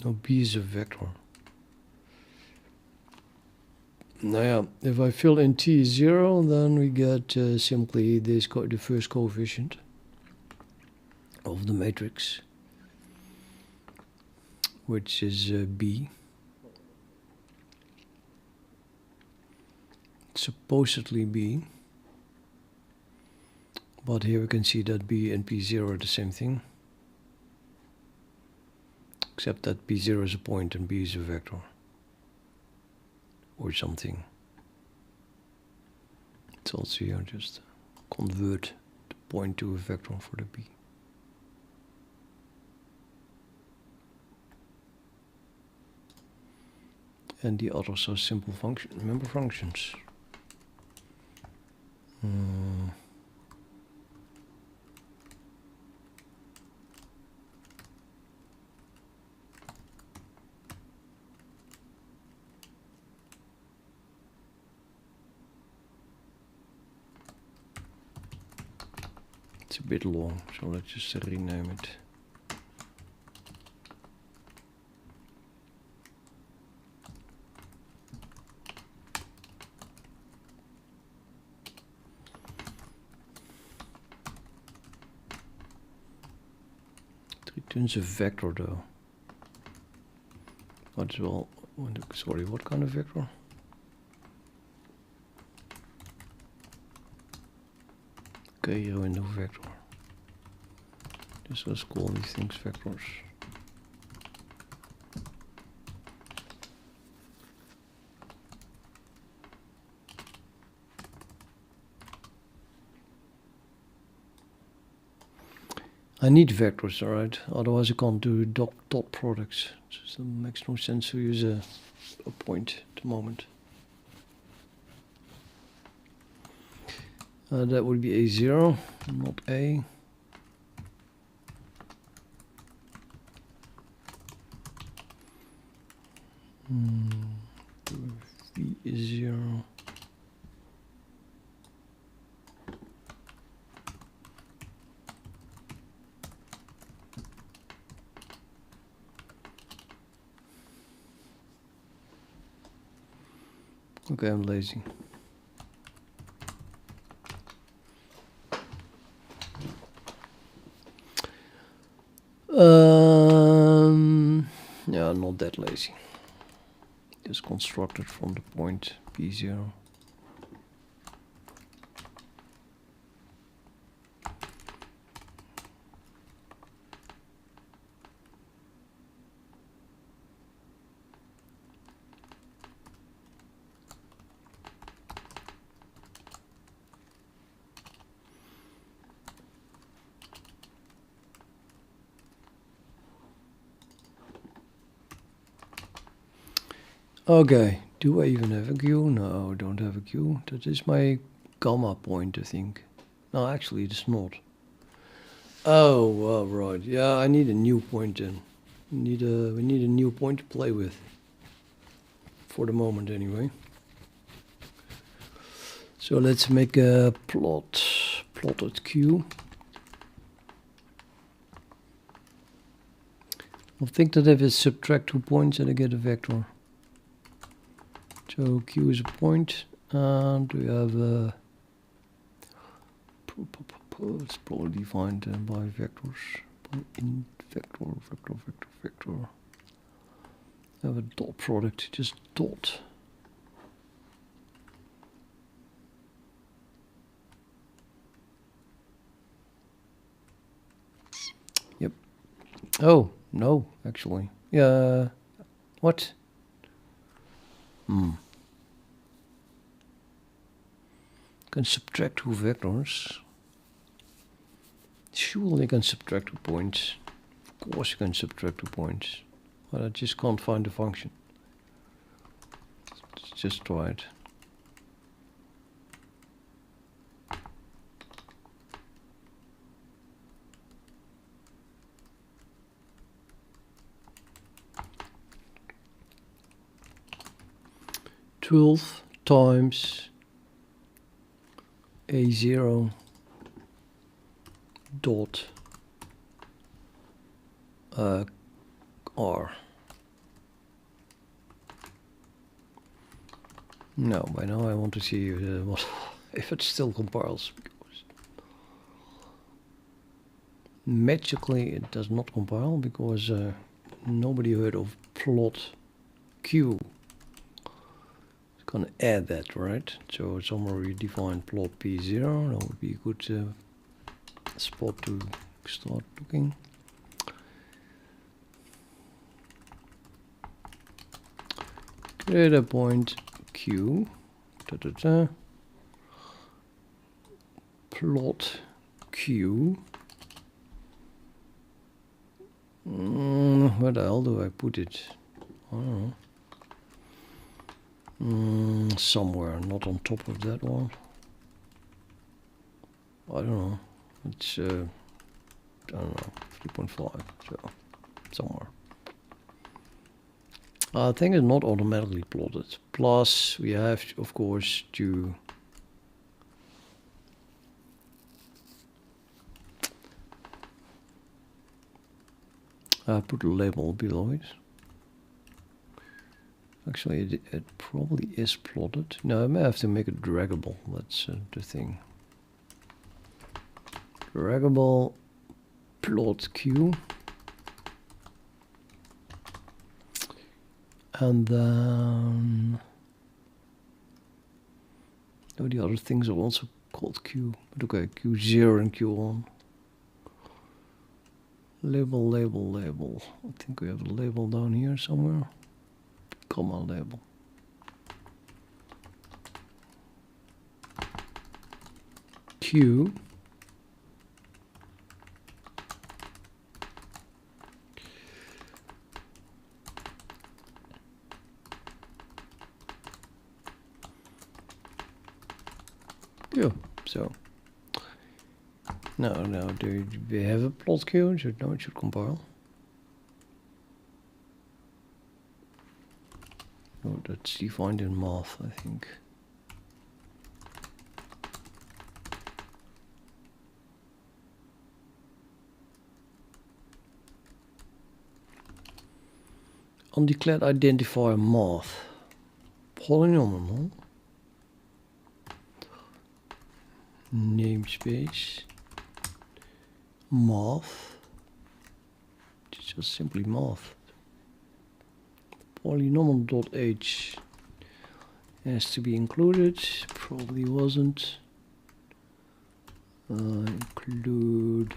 no, B is a vector. Now, yeah, if I fill in T 0, then we get simply this the first coefficient of the matrix, which is B. It's supposedly B, but here we can see that B and P0 are the same thing, except that P0 is a point and B is a vector. Or something. It's also here just convert the point to a vector for the B. And the others are simple member functions. It's a bit long, so let's just rename it. It's a vector though. Well, sorry, what kind of vector? Okay, window vector. Just let's call these things vectors. I need vectors, alright? Otherwise I can't do dot products. So it makes no sense to use a point at the moment. That would be A0, not A. V is 0. Okay, I'm lazy. Yeah, not that lazy. Just constructed from the point P0. Okay, do I even have a Q? No, I don't have a Q. That is my gamma point, I think. No, actually it's not. Oh, well, right. Yeah, I need a new point then. We need a new point to play with. For the moment, anyway. So let's make a plotted Q. I think that if I subtract 2 points, then I get a vector. So Q is a point, and we have a. It's probably defined by vectors. By int vector. I have a dot product, just dot. Yep. Oh, no, actually. Yeah. What? Can subtract 2 vectors. Surely I can subtract 2 points. Of course I can subtract 2 points. But I just can't find the function. Let's just try it. Twelve times A0 dot R. No, by now I want to see what if it still compiles. Because magically it does not compile because nobody heard of plot Q. It's gonna add that, right? So somewhere we define plot P0. That would be a good spot to start looking. Create a point Q. Plot Q. Where the hell do I put it? I don't know. Somewhere, not on top of that one. I don't know. It's I don't know, 3.5. So somewhere. I think it's not automatically plotted. Plus, we have, of course, to put a label below it. Actually, it probably is plotted. No, I may have to make it draggable. That's the thing. Draggable plot Q. And then the other things are also called Q. But okay, Q0 and Q1. Label, label, label. I think we have a label down here somewhere. Comma label. Q. Q. So now do we have a plot queue? No, it should compile. Oh, that's defined in math, I think. Undeclared identifier math. Polynomial. Namespace. Math. It's just simply math. Polynomial.h has to be included. Probably wasn't. Include.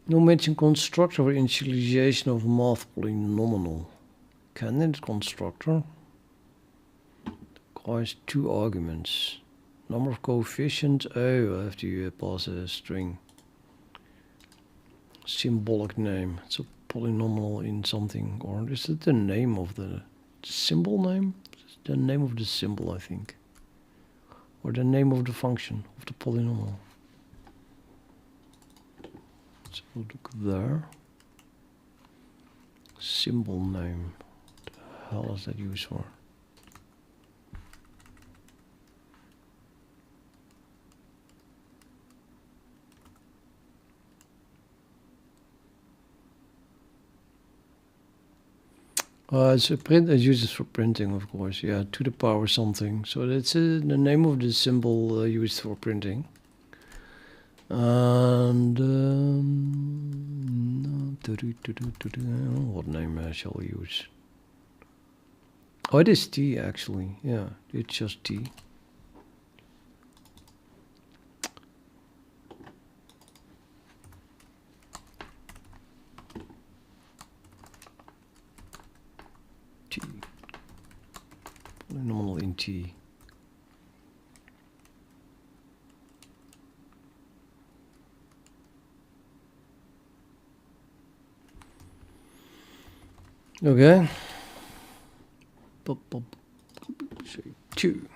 No mention constructor for initialization of math polynomial. Candidate constructor requires 2 arguments. Number of coefficients. Oh, I have to pass a string. Symbolic name. It's a polynomial in something. Or is it the name of the symbol name? It's the name of the symbol, I think. Or the name of the function of the polynomial. So look there. Symbol name. What the hell is that used for? It's a print. It uses for printing, of course. Yeah, to the power something. So that's the name of the symbol used for printing. And what name shall we use? Oh, it is T actually. Yeah, it's just T. T. Polynomial in T. Okay. 2.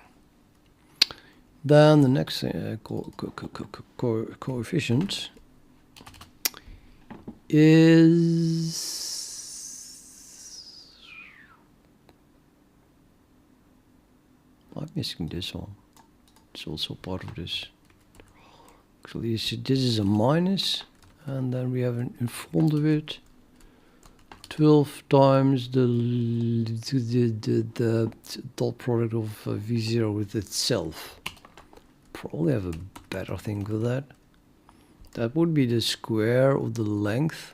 Then the next coefficient is I'm missing this one. It's also part of this. Actually, this is a minus, and then we have in front of it 12 times the dot product of V0 with itself. Probably have a better thing for that. That would be the square of the length.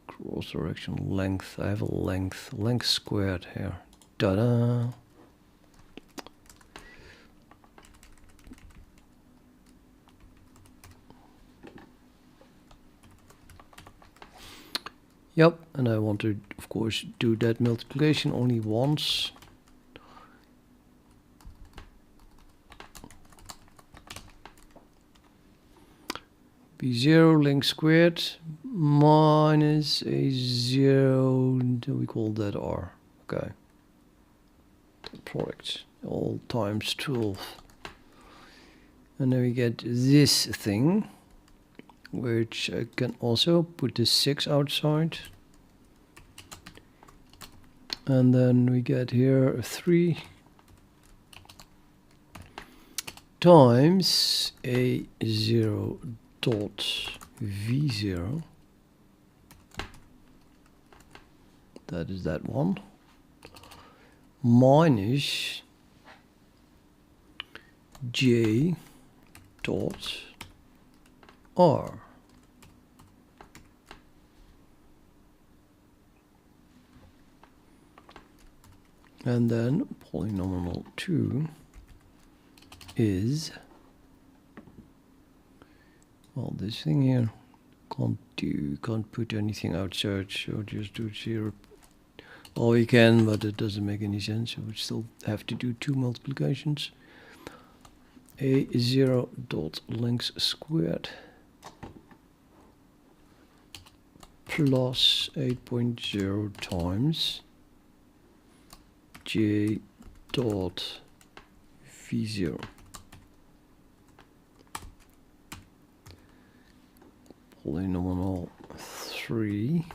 Cross direction length. I have a length. Length squared here. Ta-da! Yep, and I want to, of course, do that multiplication only once. B0 length squared minus a 0, we call that R. Okay. Product, all times 12. And then we get this thing, which I can also put the 6 outside. And then we get here 3 times a 0 dot V0. That is that one. Minus j dot r. And then polynomial 2 is, well, this thing here. Can't put anything outside, so just do 0. Well, you can, but it doesn't make any sense. So we still have to do 2 multiplications. A0 dot length squared plus 8.0 times j dot v0 polynomial 3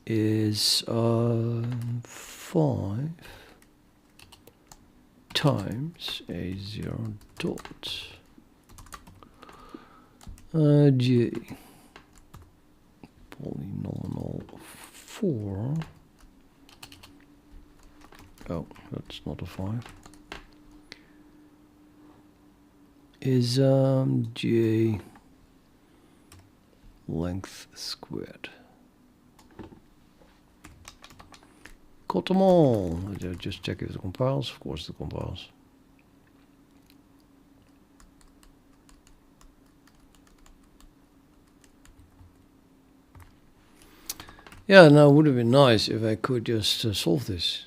is 5 times a0 dot j polynomial 4. Oh, that's not a 5. Is j length squared. Got them all. Just check if it compiles. Of course it compiles. Yeah, now it would have been nice if I could just solve this.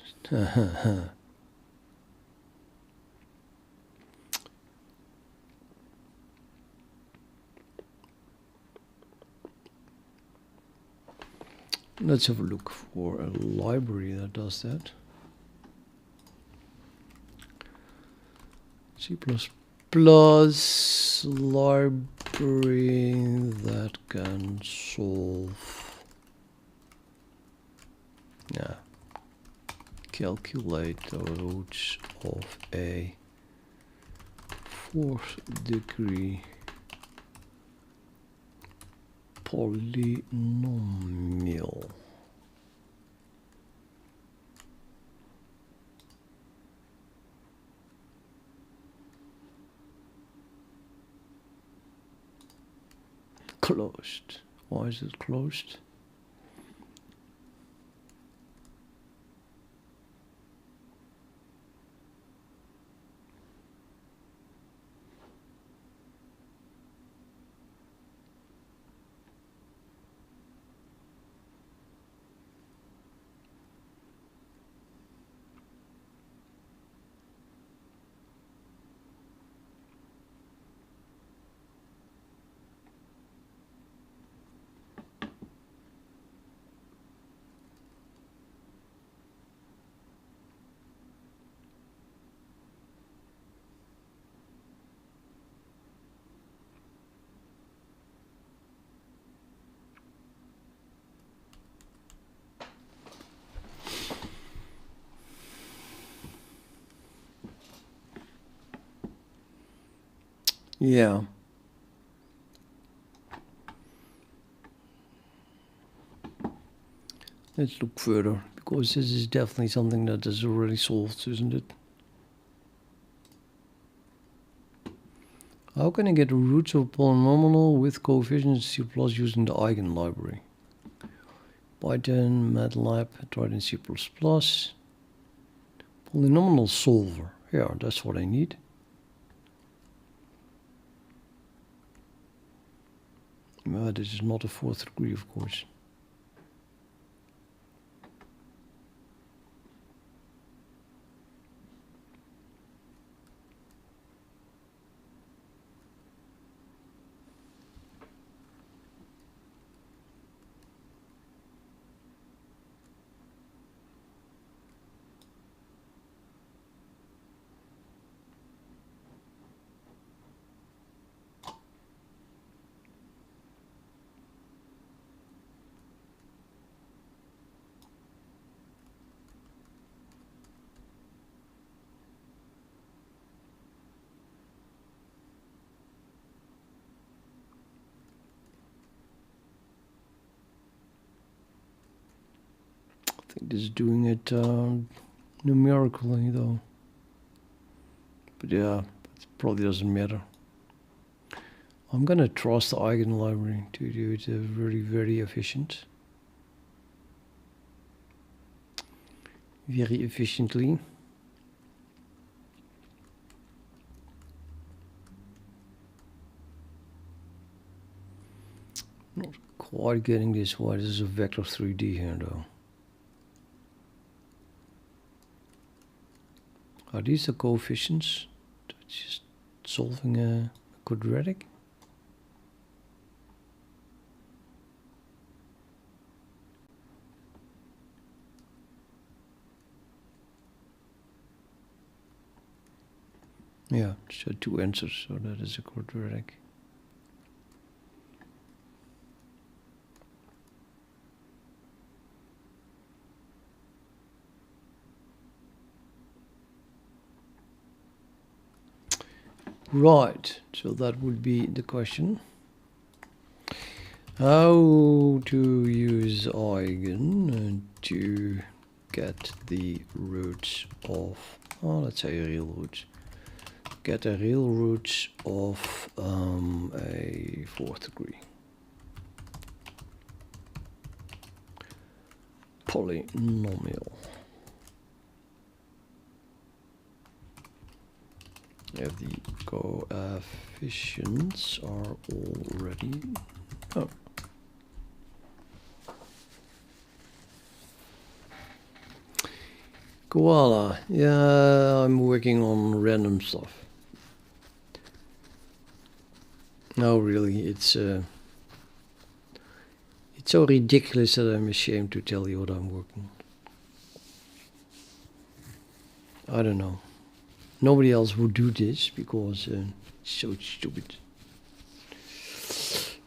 Let's have a look for a library that does that. C++ library that can solve, yeah, calculate the roots of a 4th degree polynomial. Closed. Why is it closed? Yeah. Let's look further, because this is definitely something that is already solved, isn't it? How can I get the roots of a polynomial with coefficients C+ using the eigen library? Python, MATLAB, tried in C++. Polynomial solver. Yeah, that's what I need. This is not a 4th degree, of course. I think this is doing it numerically, though. But yeah, it probably doesn't matter. I'm gonna trust the eigen library to do it very efficient. Very efficiently. Not quite getting this. Why this is a vector 3D here though. Are these the coefficients? Just solving a quadratic? Yeah, so 2 answers, so that is a quadratic. Right, so that would be the question. How to use eigen to get the roots of, let's say real roots. Get the real roots of a 4th degree polynomial. If the coefficients are already koala. Yeah, I'm working on random stuff. No, really, it's so ridiculous that I'm ashamed to tell you what I'm working on. I don't know. Nobody else would do this because it's so stupid.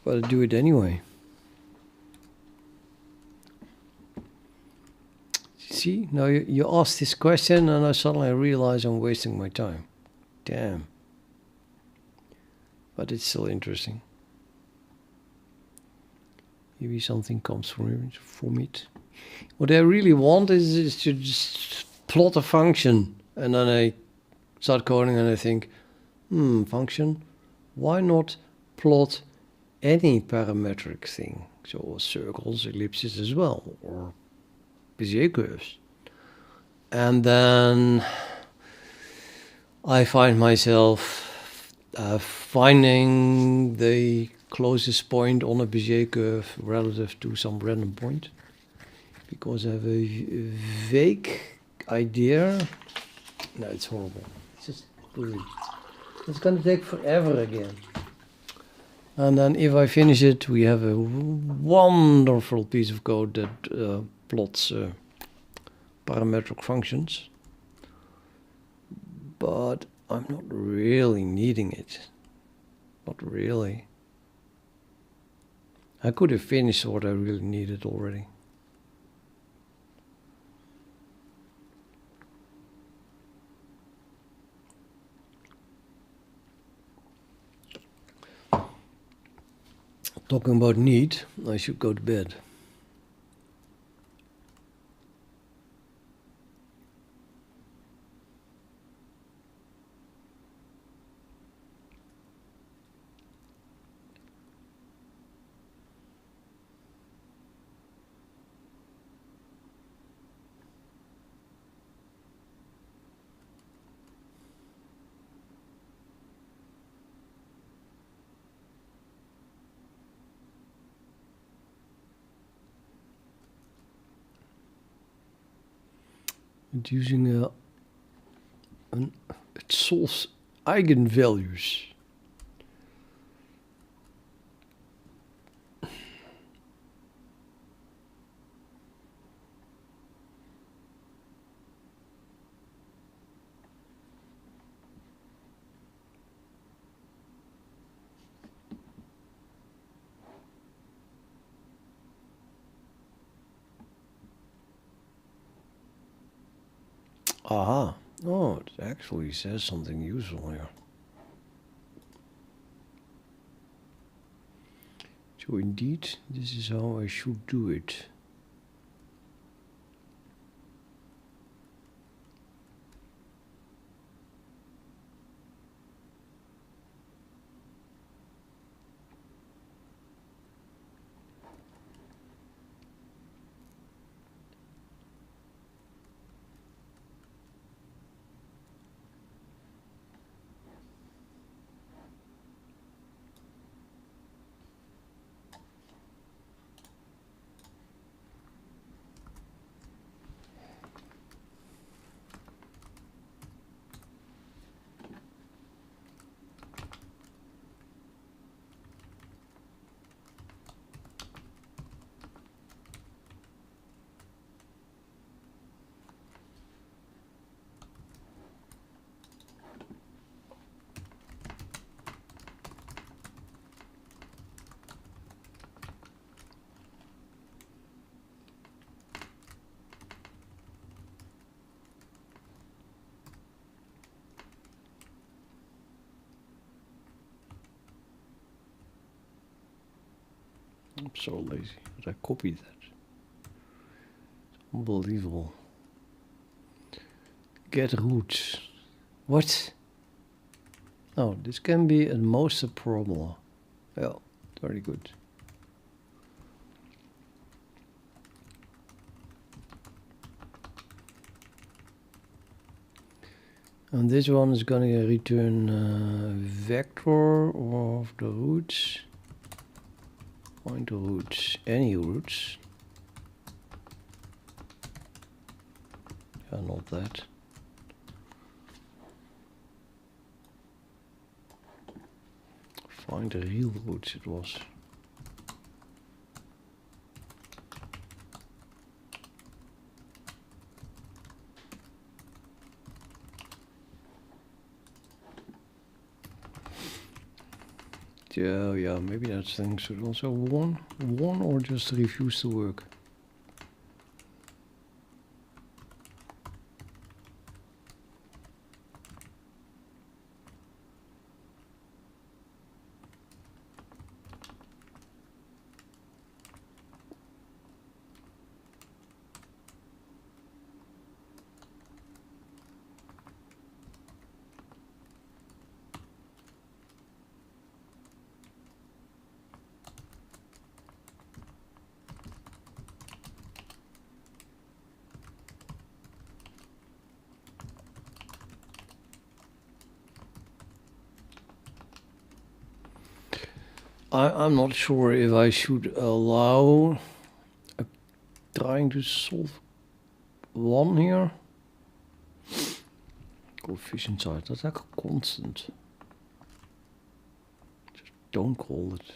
But I do it anyway. See, now you asked this question and I suddenly realize I'm wasting my time. Damn. But it's still interesting. Maybe something comes from it. What I really want is to just plot a function. And then I start coding and I think, function, why not plot any parametric thing? So circles, ellipses as well, or Bezier curves. And then I find myself finding the closest point on a Bezier curve relative to some random point, because I have a vague idea. No, it's horrible. It's just really, it's gonna take forever again. And then if I finish it, we have a wonderful piece of code that plots parametric functions. But I'm not really needing it. Not really. I could have finished what I really needed already. Talking about need, I should go to bed. And using it solves eigenvalues. Aha. Oh, it actually says something useful here. So indeed, this is how I should do it. I'm so lazy that I copied that. Unbelievable. Get roots. What? Oh, this can be at most a problem. Well, very good. And this one is going to return vector of the roots. Find the roots, any roots. Yeah, not that. Find the real roots it was. Yeah, maybe that thing should also one or just refuse to work. I'm not sure if I should allow trying to solve one here. Coefficient size, that's like a constant. Just don't call it.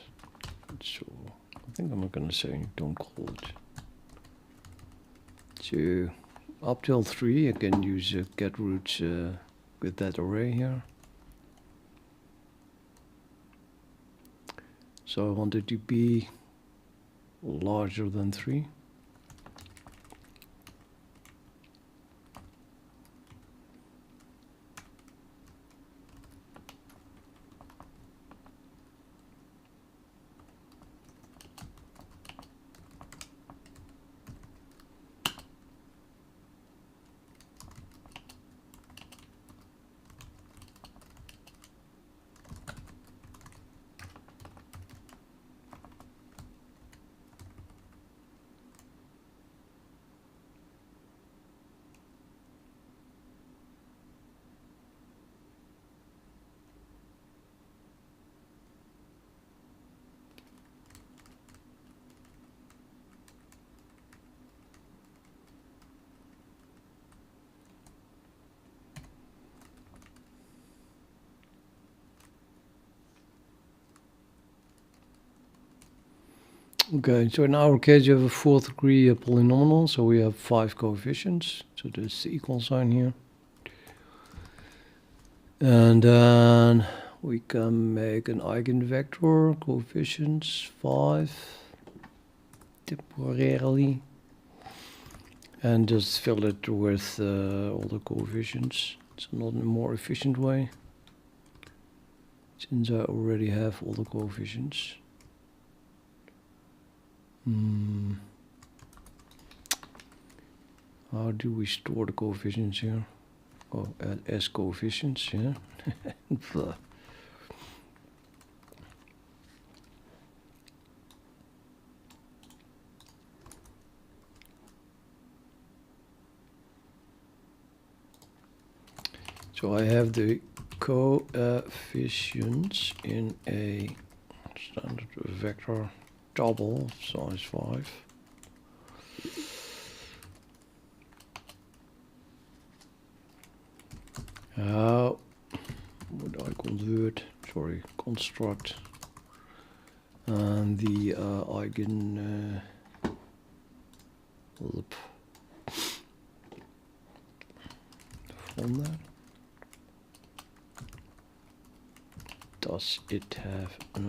So I think I'm not gonna say don't call it. So up till 3 I can use get roots with that array here. So I want it to be larger than 3. Okay, so in our case you have a 4th degree polynomial, so we have 5 coefficients. So there's the equal sign here. And then we can make an eigenvector, coefficients 5, temporarily. And just fill it with all the coefficients. It's not a more efficient way, since I already have all the coefficients. How do we store the coefficients here? Oh, as coefficients, yeah. So I have the coefficients in a standard vector double size 5. How would I convert? Sorry, construct and the eigen from that. Does it have a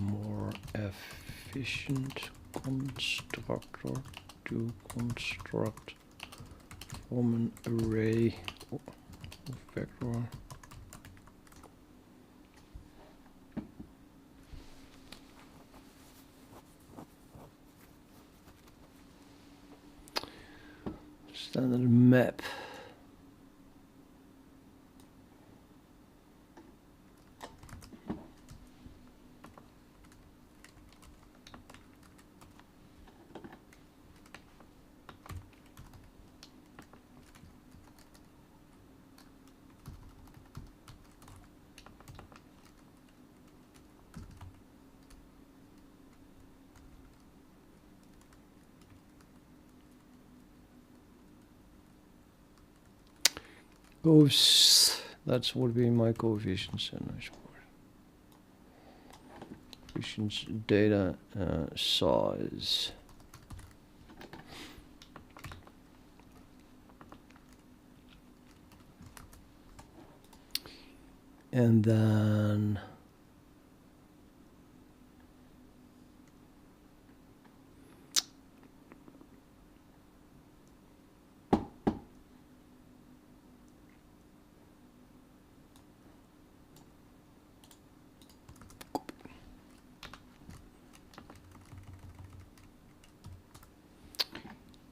more efficient constructor to construct from an array of vector? Standard map. Curves, that's would be my coefficients and I suppose. Coefficients data size. And then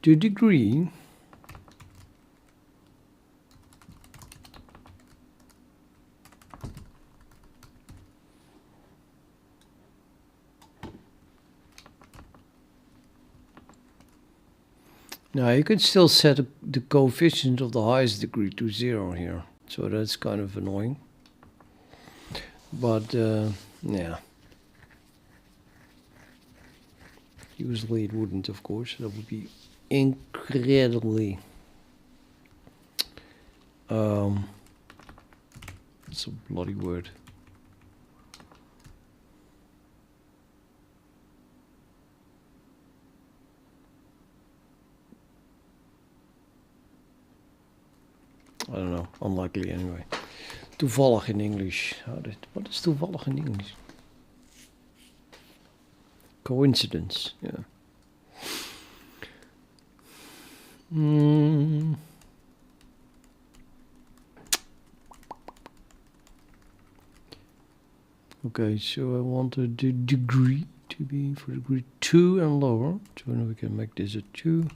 the degree now you could still set the coefficient of the highest degree to 0 here, so that's kind of annoying, but yeah, usually it wouldn't, of course. That would be incredibly it's a bloody word. I don't know, unlikely anyway. Toevallig in English. What is toevallig in English? Coincidence, yeah. Okay, so I want the degree to be for degree 2 and lower. So now we can make this a 2.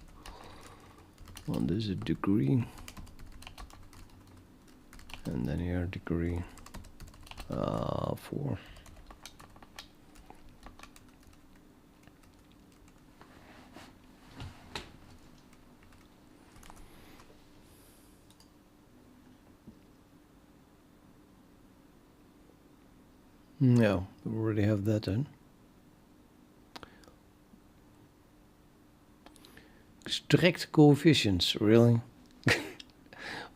And this is a degree. And then here degree 4. No, we already have that then. Extract coefficients, really?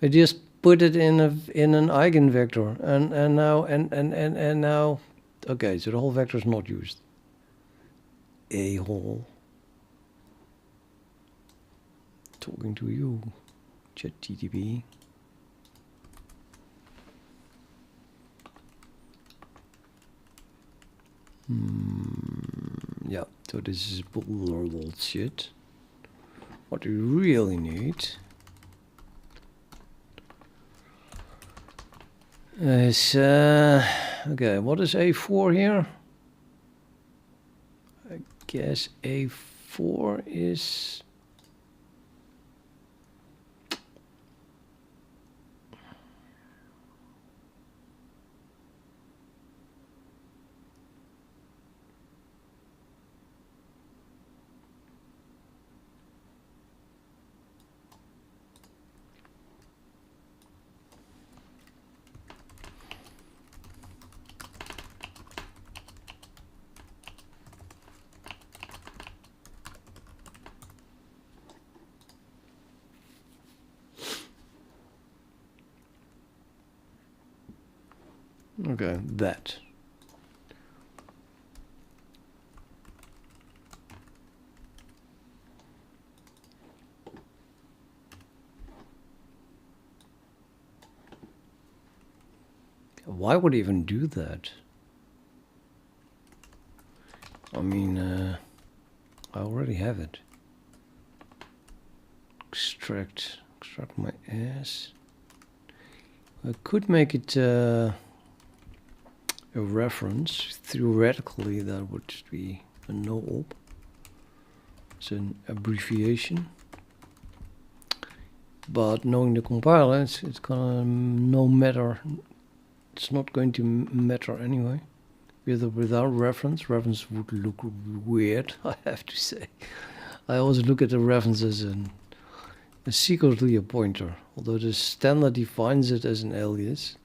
I just put it in an eigenvector, and now, okay, so the whole vector is not used. A-hole. Talking to you, ChatGPT. Yeah, so this is bullshit. What we really need is okay, what is A4 here? I guess A4 is okay, that. Why would I even do that? I mean, I already have it. Extract my ass. I could make it a reference. Theoretically, that would be a no-op. It's an abbreviation. But knowing the compiler, it's gonna no matter. It's not going to matter anyway. With or without reference, reference would look weird. I have to say. I always look at the references and secretly a pointer, although the standard defines it as an alias.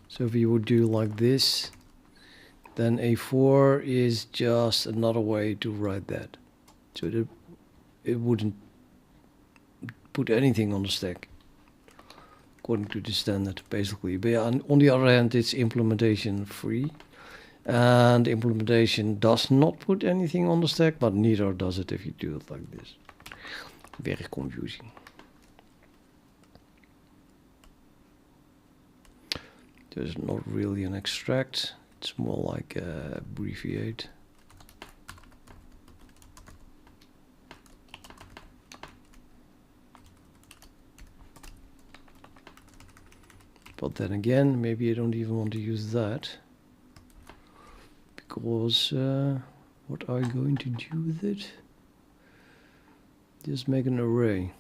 So if you would do like this, then A4 is just another way to write that. So that it wouldn't put anything on the stack, according to the standard, basically. But yeah, on the other hand, it's implementation free. And implementation does not put anything on the stack, but neither does it if you do it like this. Very confusing. There's not really an extract. It's more like a abbreviate. But then again, maybe I don't even want to use that. Because what are you going to do with it? Just make an array.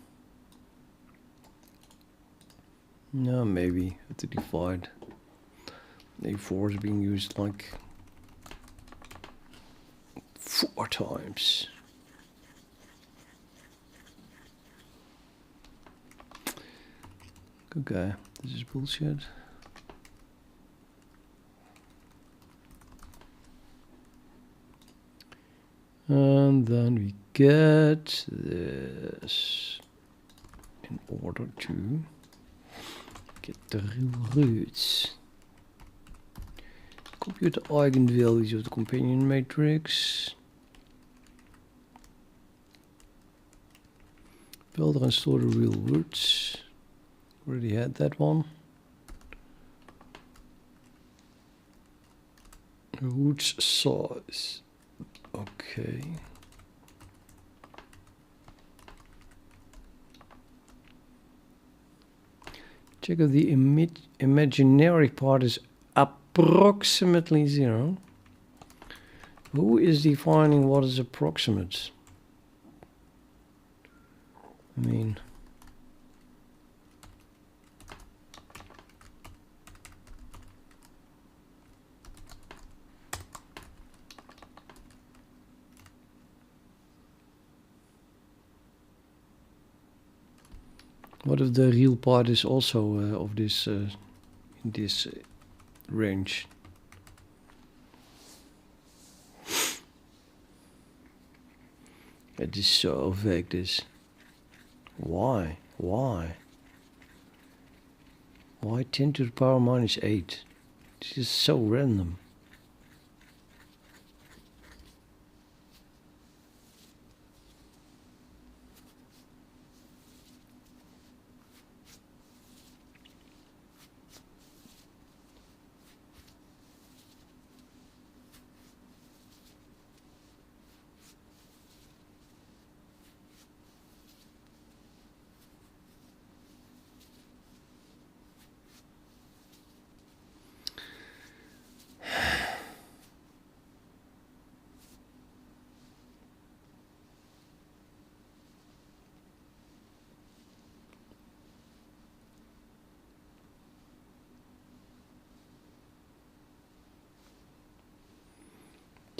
No, maybe have to divide. A4 is being used like 4 times. Okay, this is bullshit. And then we get this in order to get the real roots. Compute the eigenvalues of the companion matrix. Build and store the real roots. Already had that one. Roots size. Okay. Check if the imaginary part is approximately 0. Who is defining what is approximate? I mean, what if the real part is also of this in this range? It is so vague, this. Why? Why 10 to the power minus 8? This is so random.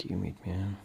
Damn it, man.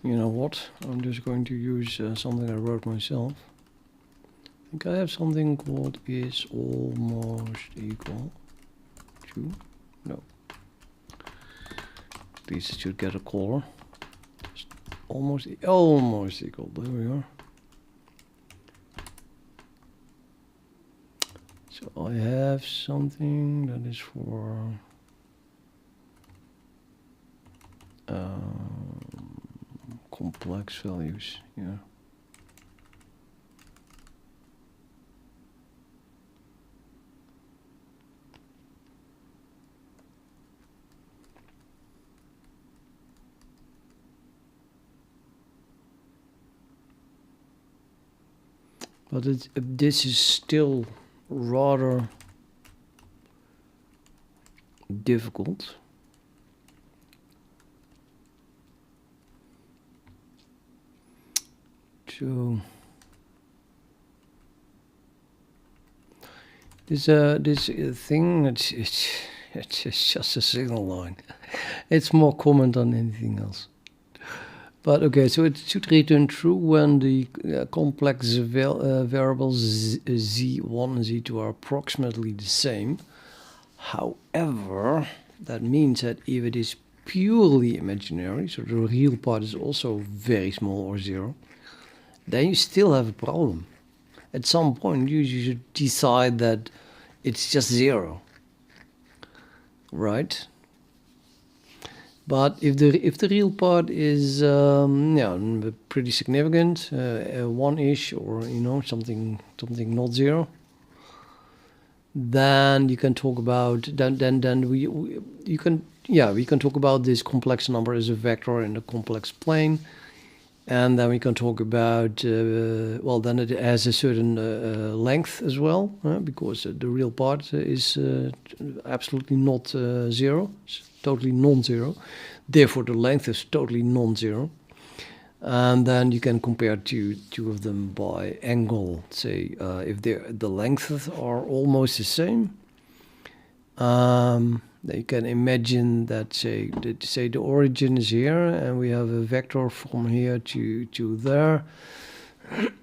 You know what? I'm just going to use something I wrote myself. I think I have something called is almost equal to. No. These should get a color. Just almost equal. There we are. So I have something that is for complex values. Yeah. But this is still rather difficult. So this thing, it's just a signal line. It's more common than anything else. But okay, so it should return true when the complex variables z1 and z2 are approximately the same. However, that means that if it is purely imaginary, so the real part is also very small or zero, then you still have a problem. At some point, you should decide that it's just zero, right? But if the real part is pretty significant, one-ish, or something not zero, then you can talk about we can talk about this complex number as a vector in a complex plane, and then we can talk about then it has a certain length as well, because the real part is absolutely not zero. It's totally non-zero. Therefore, the length is totally non-zero. And then you can compare two of them by angle. Say if the lengths are almost the same, then you can imagine that say the origin is here, and we have a vector from here to there.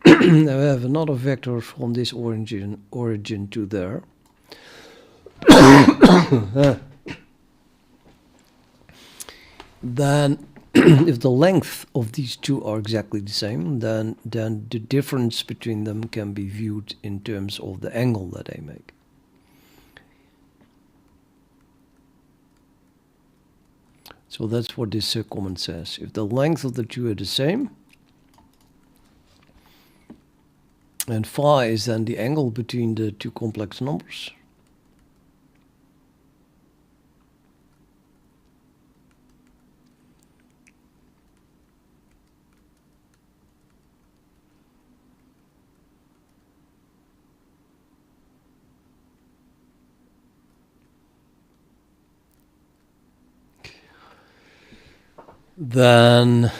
Now we have another vector from this origin to there. Then if the length of these two are exactly the same, then the difference between them can be viewed in terms of the angle that they make. So that's what this comment says. If the length of the two are the same, and phi is then the angle between the two complex numbers, then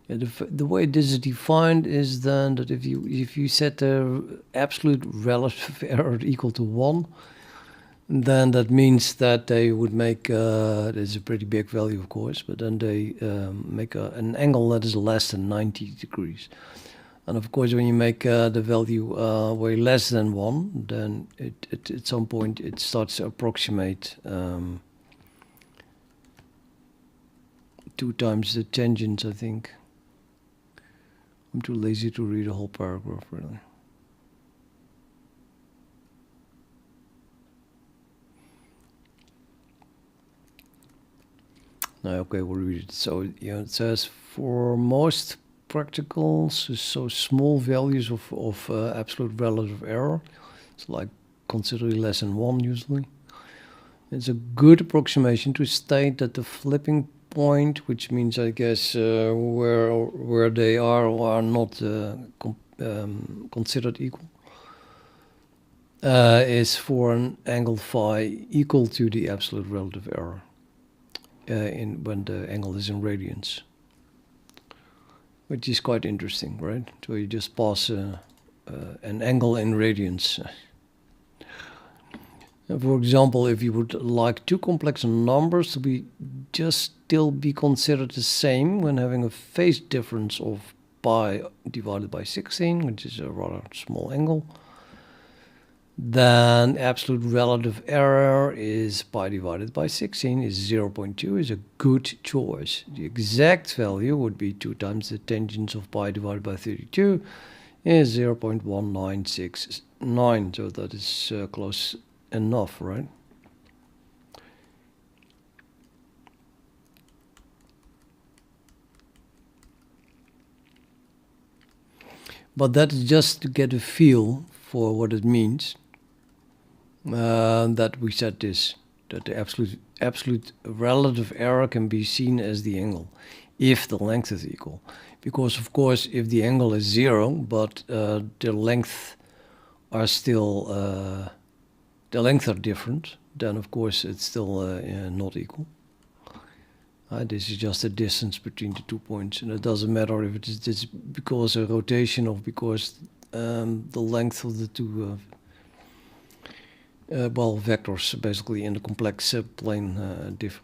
the way this is defined is then that if you set the absolute relative error equal to 1, then that means that they would make there's a pretty big value, of course, but then they make an angle that is less than 90 degrees. And of course, when you make the value way less than 1, then it at some point it starts to approximate 2 times the tangents, I think. I'm too lazy to read a whole paragraph, really. No, okay, we'll read it. So it says for most practicals, so small values of absolute relative error, it's like considerably less than 1 usually. It's a good approximation to state that the flipping point, which means I guess where they are or are not considered equal, is for an angle phi equal to the absolute relative error when the angle is in radians, which is quite interesting, right? So you just pass an angle in radians. For example, if you would like two complex numbers to be just still be considered the same when having a phase difference of pi divided by 16, which is a rather small angle, then absolute relative error is pi divided by 16 is 0.2 is a good choice. The exact value would be 2 times the tangents of pi divided by 32 is 0.1969, so that is close enough, right? But that is just to get a feel for what it means. That we said this, that the absolute relative error can be seen as the angle if the length is equal. Because of course, if the angle is 0, but the length are still the lengths are different, then of course it's still not equal. This is just the distance between the 2 points, and it doesn't matter if it's because a rotation or because the length of the two vectors basically in the complex plane differ.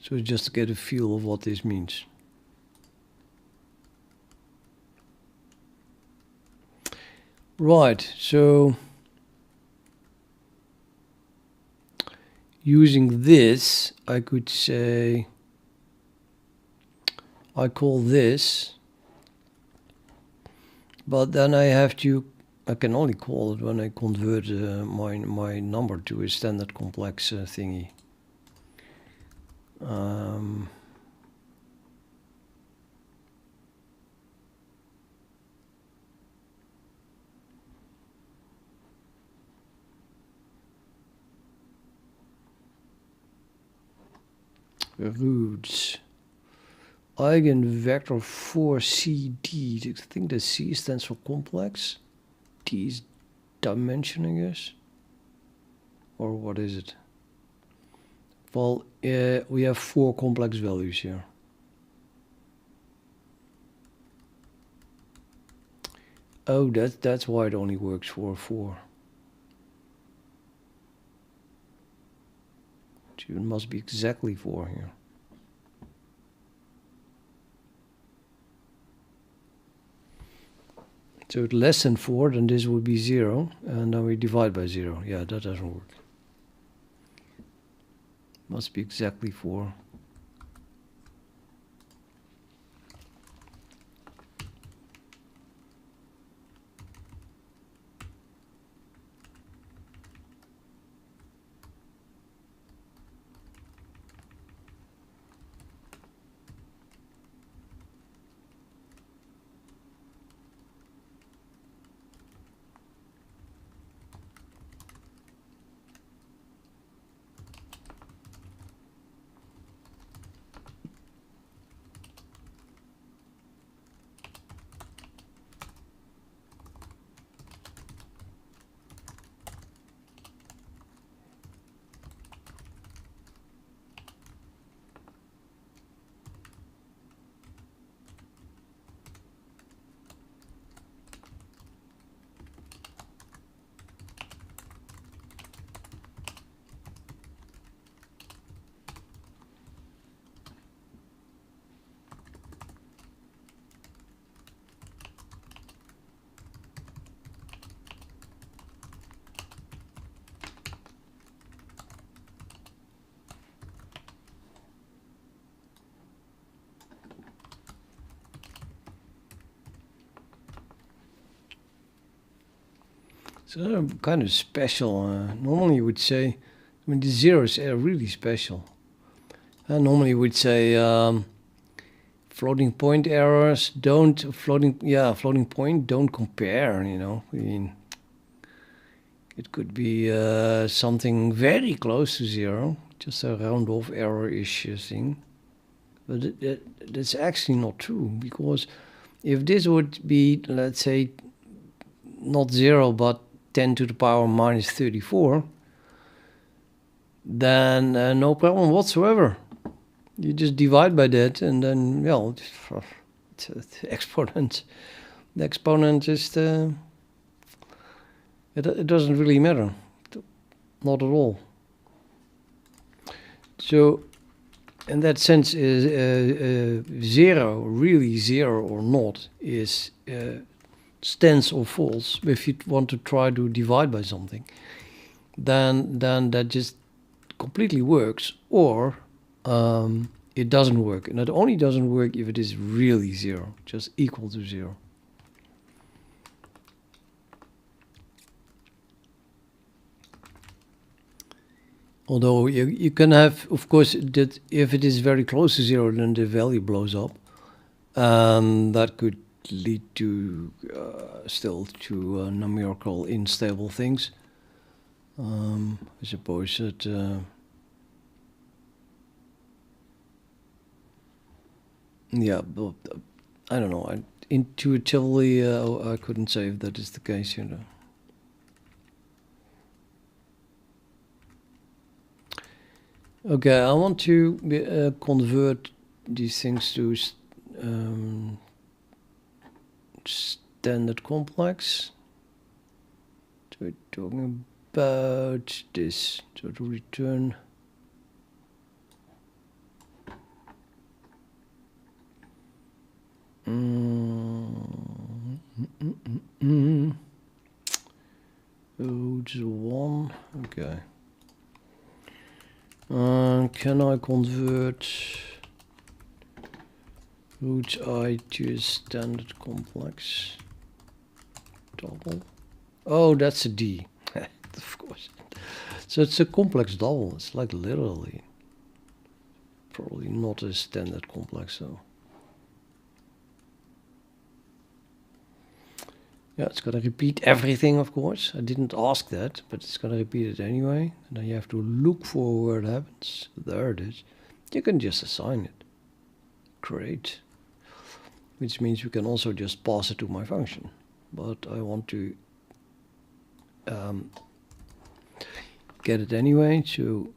So just to get a feel of what this means. Right, so using this, I could say, I call this, but then I can only call it when I convert my number to a standard complex thingy. Roots. Eigenvector 4CD. I think the C stands for complex. T is dimension, I guess. Or what is it? Well, we have 4 complex values here. Oh, that's why it only works for 4. So it must be exactly 4 here. So it's less than 4, then this would be 0, and then we divide by 0. Yeah, that doesn't work. Must be exactly 4. So kind of special. Normally you would say, I mean, the zeros are really special. Normally you would say floating point errors floating point don't compare. You know, I mean, it could be something very close to 0, just a round off error-ish thing. But that's actually not true, because if this would be, let's say, not 0 but 10 to the power minus 34, then no problem whatsoever. You just divide by that, and then, well, it's exponent. The exponent is It doesn't really matter, not at all. So in that sense, zero, really zero or not, is stands or falls. If you want to try to divide by something, then that just completely works, or it doesn't work. And it only doesn't work if it is really zero, just equal to zero. Although you can have, of course, that if it is very close to zero, then the value blows up. That could lead to still to numerical unstable things. I suppose that yeah, but I don't know. Intuitively, I couldn't say if that is the case, you know. Okay, I want to convert these things to standard complex. So we're talking about this. So to return root 1. Okay. Can I convert root I to a standard complex double? Oh, that's a D. Of course. So it's a complex double. It's like literally. Probably not a standard complex though. Yeah, it's going to repeat everything, of course. I didn't ask that, but it's going to repeat it anyway. And then you have to look for where it happens. There it is. You can just assign it. Great. Which means we can also just pass it to my function. But I want to get it anyway. So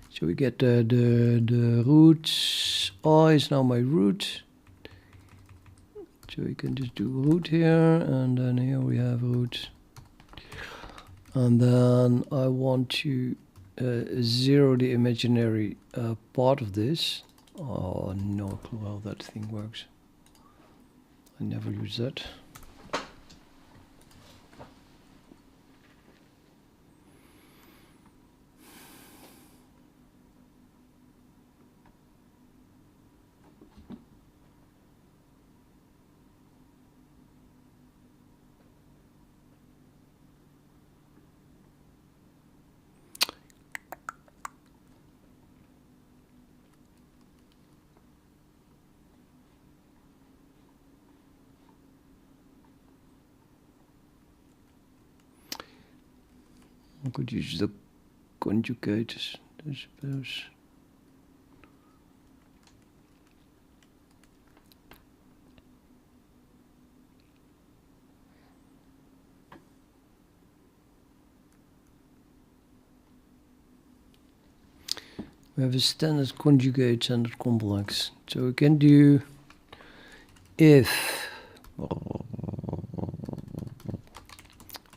so we get the root. I is now my root. So we can just do root here, and then here we have root. And then I want to zero the imaginary part of this. Oh, no clue how that thing works. I never use that. I could use the conjugators, I suppose. We have a standard conjugate, standard complex. So we can do if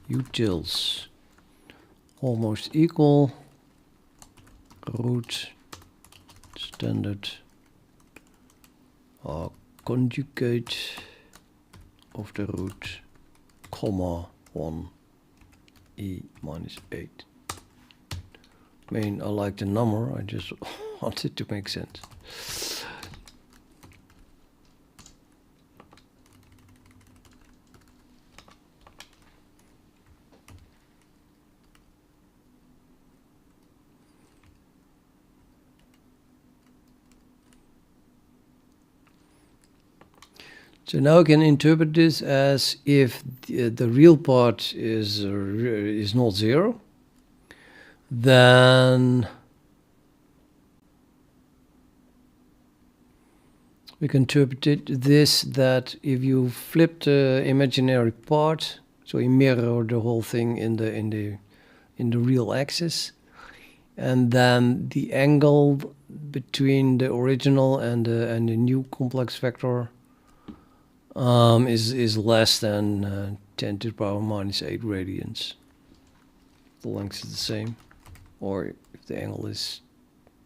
utils almost equal root standard conjugate of the root comma 1 e minus 8. I mean, I like the number, I just want it to make sense. So now I can interpret this as if the real part is not 0, then we can interpret this that if you flip the imaginary part, so you mirror the whole thing in the real axis, and then the angle between the original and the new complex vector is less than 10 to the power minus 8 radians. The length is the same, or if the angle is,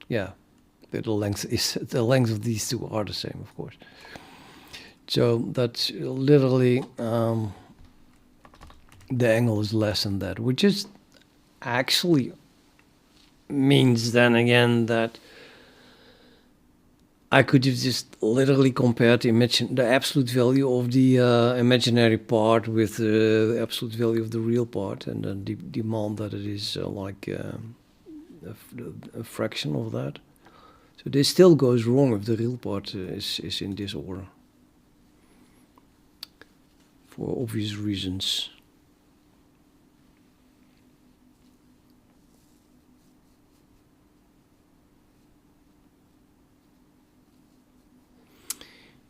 yeah, the length of these two are the same, of course. So that's literally the angle is less than that, which is actually means then again that I could have just literally compared the absolute value of the imaginary part with the absolute value of the real part, and then demand that it is like a fraction of that. So this still goes wrong if the real part is in this order, for obvious reasons.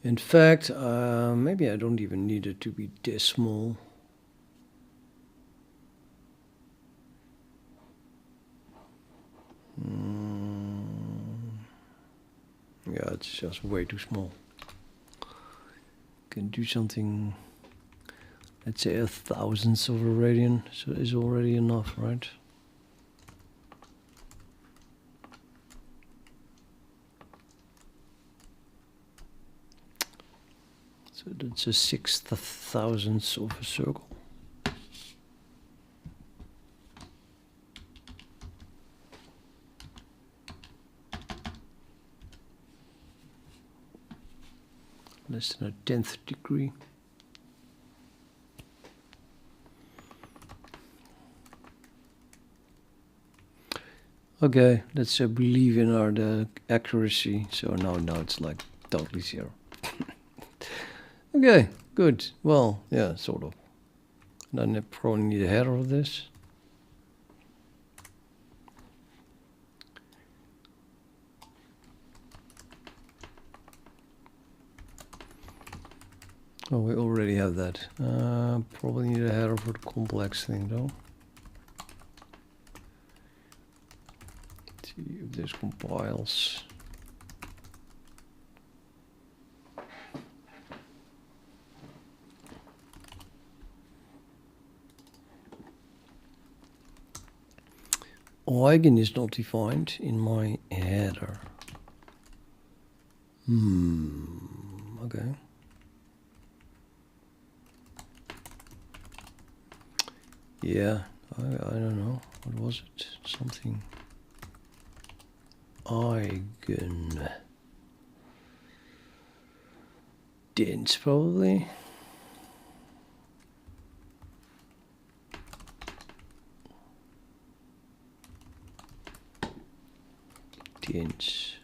In fact, maybe I don't even need it to be this small. Yeah, it's just way too small. Can do something, let's say 1,000th of a radian, so is already enough, right? So that's a 6,000th of a circle. Less than a 10th degree. Okay, let's believe in the accuracy. So now it's like totally zero. Okay, good. Well, yeah, sort of. Then I probably need a header of this. Oh, we already have that. Probably need a header for the complex thing though. Let's see if this compiles. Eigen is not defined in my header. Okay. Yeah, I don't know. What was it? Something. Eigen. Dins probably. Dins.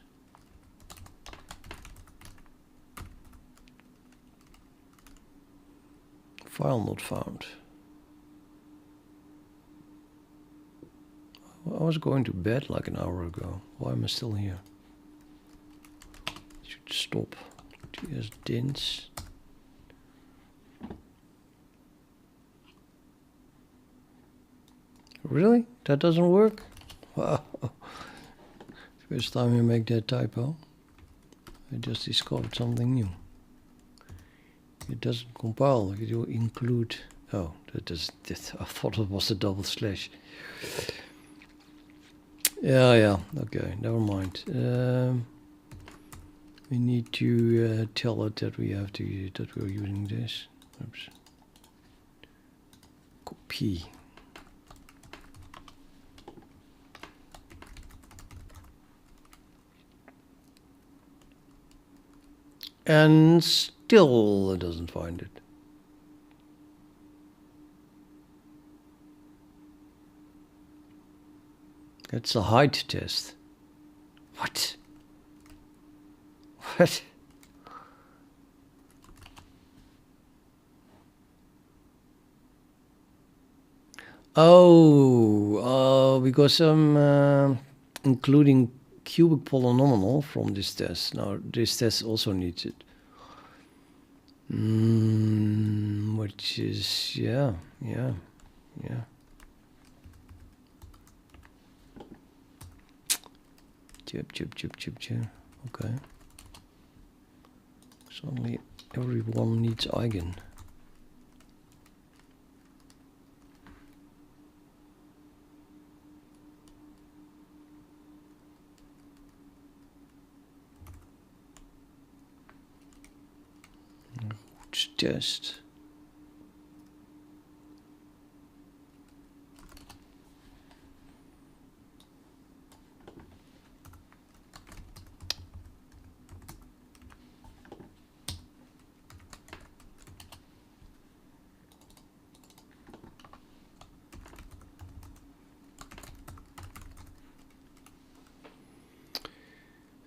File not found. I was going to bed like an hour ago. Why am I still here? Should stop. TS dins. Really? That doesn't work? Wow. First time you make that typo. I just discovered something new. It doesn't compile if you include. Oh, that is. I thought it was a double slash. Yeah. Okay, never mind. We need to tell it that we have to that we're using this. Oops. Copy. And still it doesn't find it. It's a height test. What? What? Oh, because I'm including cubic polynomial from this test. Now this test also needs it. Which is, yeah. Chip, chip, chip, chip, chip. Okay. Suddenly everyone needs eigen. Test.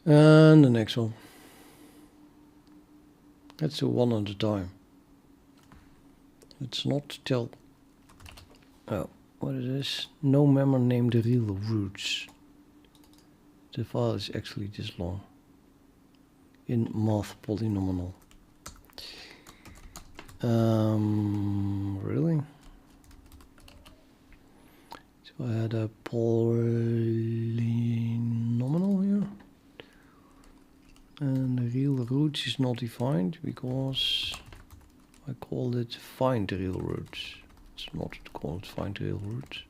And the next one. Let's do one at a time. Let's not tell. Oh, what is this? No member named the real roots. The file is actually this long. In math polynomial. Really? So I had a polynomial here. And the real roots is not defined because I called it find the real roots. It's not called find the real roots.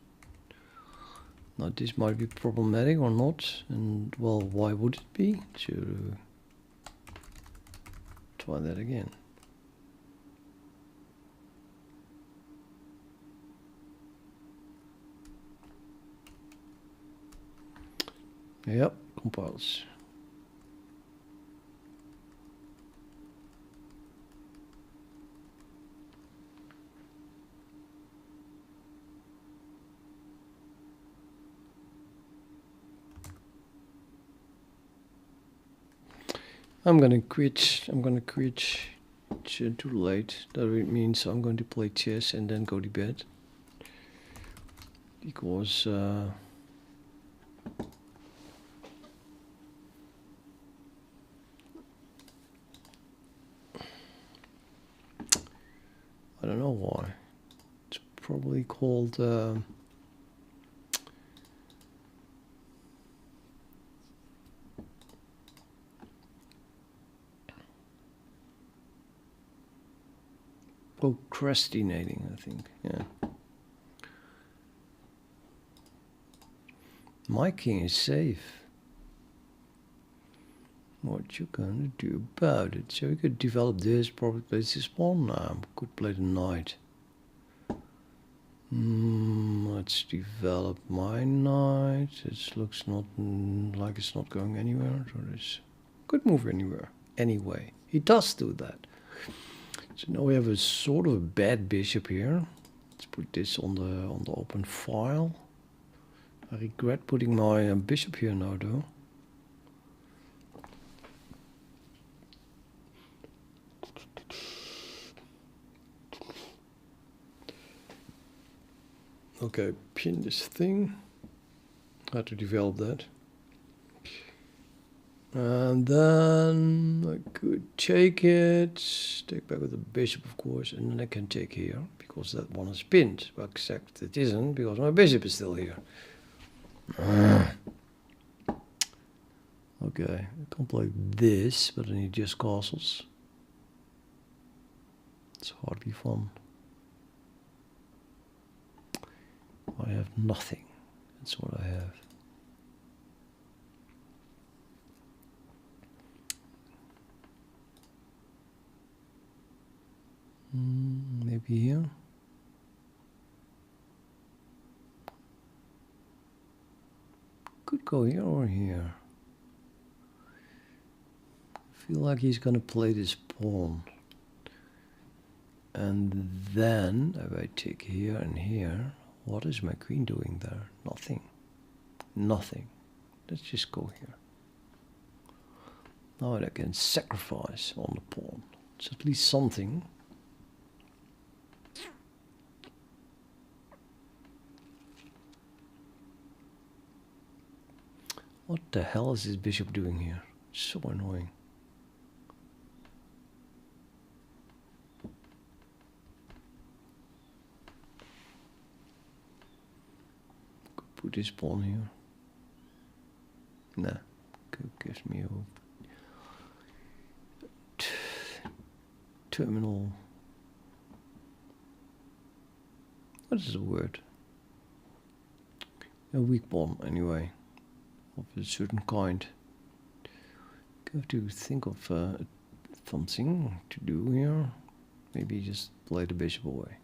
Now this might be problematic or not, and well, why would it be? To try that again. Yep, compiles. I'm gonna quit. It's too late. That means I'm going to play chess and then go to bed. Because I don't know why. It's probably called procrastinating, I think. Yeah. My king is safe. What you gonna do about it? So we could develop this, probably play this pawn. Nah, could play the knight. Let's develop my knight. It looks not like it's not going anywhere. So this could move anywhere. Anyway, he does do that. So now we have a sort of a bad bishop here. Let's put this on the open file. I regret putting my bishop here now, though. Okay, pin this thing. How to develop that. And then I could take it, take back with the bishop, of course, and then I can take here, because that one is pinned. But except it isn't, because my bishop is still here. Okay, I can't play this, but I need just castles. It's hardly fun. I have nothing. That's what I have. Maybe here. Could go here or here. I feel like he's gonna play this pawn. And then if I take here and here, what is my queen doing there? Nothing. Nothing. Let's just go here. Now I can sacrifice on the pawn. It's at least something. What the hell is this bishop doing here? So annoying. Put this pawn here. Nah, gives me a terminal. What is the word? A weak pawn, anyway, of a certain kind. I have to think of something to do here. Maybe just play the bishop away.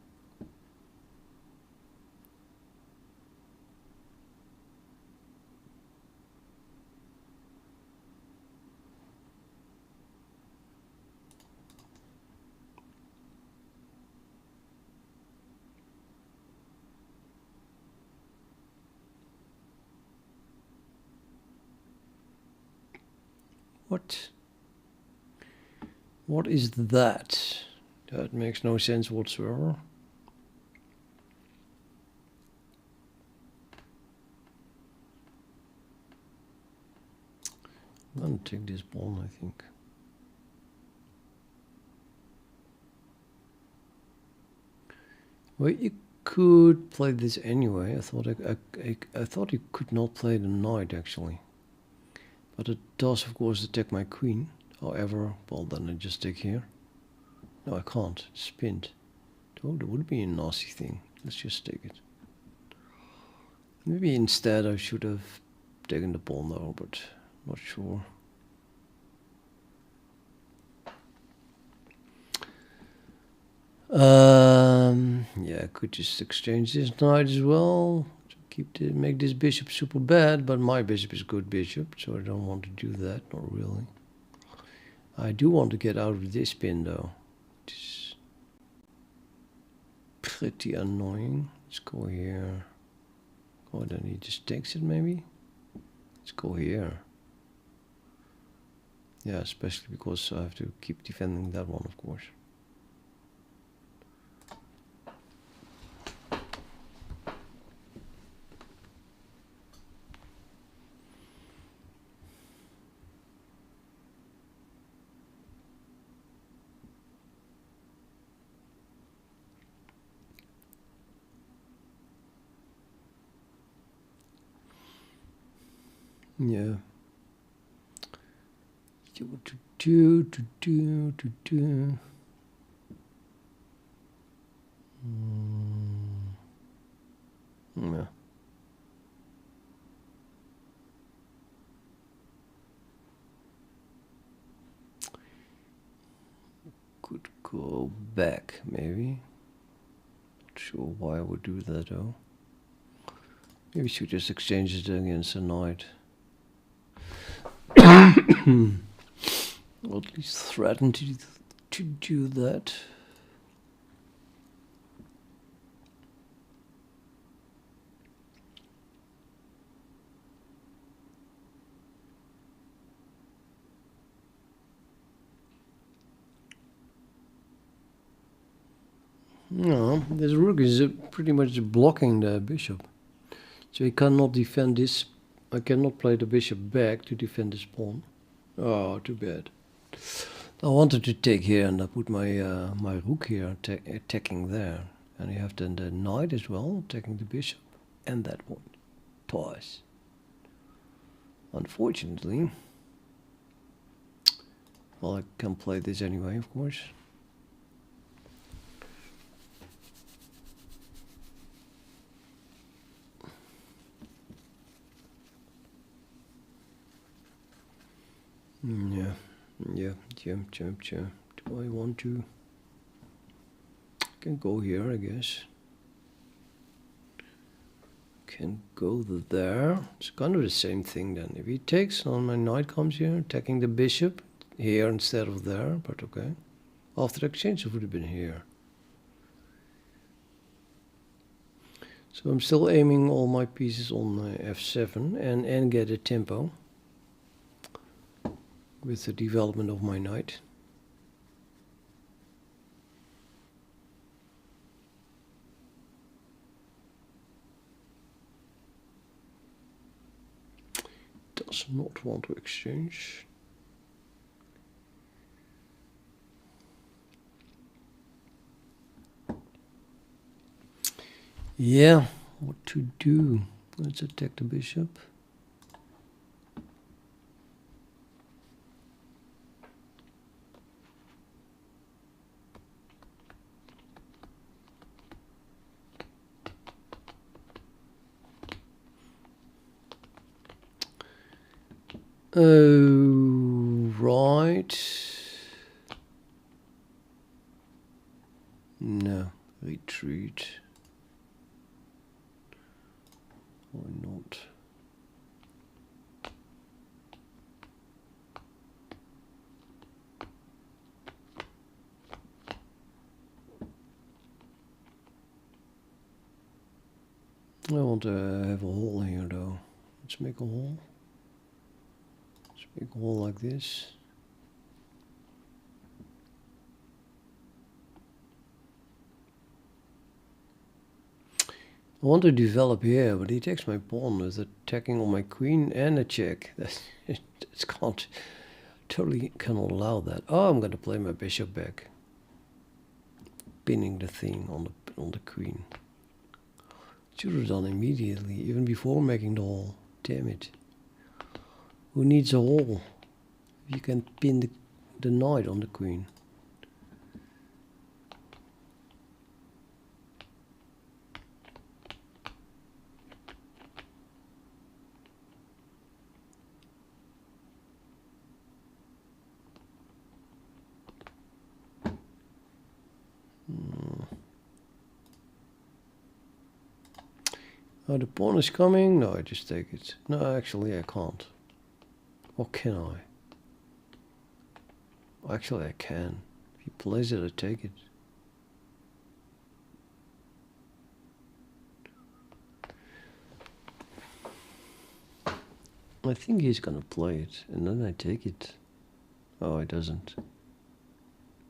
What is that? That makes no sense whatsoever. I'm gonna take this pawn, I think. Well, you could play this anyway. I thought you could not play the knight actually, but it does, of course, attack my queen. However, well, then I just take here. No, I can't. It's pinned. Oh, that would be a nasty thing. Let's just take it. Maybe instead I should have taken the pawn though, but not sure. Yeah, I could just exchange this knight as well to make this bishop super bad, but my bishop is good bishop, so I don't want to do that, not really. I do want to get out of this pin though. It's pretty annoying. Let's go here. Oh, then he just takes it maybe? Let's go here. Yeah, especially because I have to keep defending that one, of course. Yeah. Yeah. Could go back, maybe. Not sure why I would do that though. Maybe we should just exchange it against a knight. Or at least threaten to do that. No, this rook is pretty much blocking the bishop. So he cannot defend this. I cannot play the bishop back to defend this pawn. Oh, too bad. I wanted to take here and I put my my rook here attacking there. And you have then the knight as well, attacking the bishop. And that one. Twice. Unfortunately. Well, I can play this anyway, of course. Yeah, jump. Do I want to? I can go here, I guess. Can go there. It's kind of the same thing then. If he takes on, my knight comes here, attacking the bishop here instead of there, but okay. After the exchange, it would have been here. So I'm still aiming all my pieces on f7 and get a tempo with the development of my knight. Does not want to exchange. Yeah, what to do? Let's attack the bishop. Oh, right. No, retreat. Why not? I want to have a hole here though. Let's make a hole. Let's make a hole like this. I want to develop here, but he takes my pawn with attacking on my queen and a check. It's can't, totally cannot allow that. Oh, I'm going to play my bishop back, pinning the thing on the queen. Should have done immediately, even before making the hole. Damn it! Who needs a hole? You can pin the knight on the queen. Oh, the pawn is coming. No, I just take it. No, actually I can't. Or can I? Actually I can. If he plays it, I take it. I think he's gonna play it, and then I take it. Oh, he doesn't.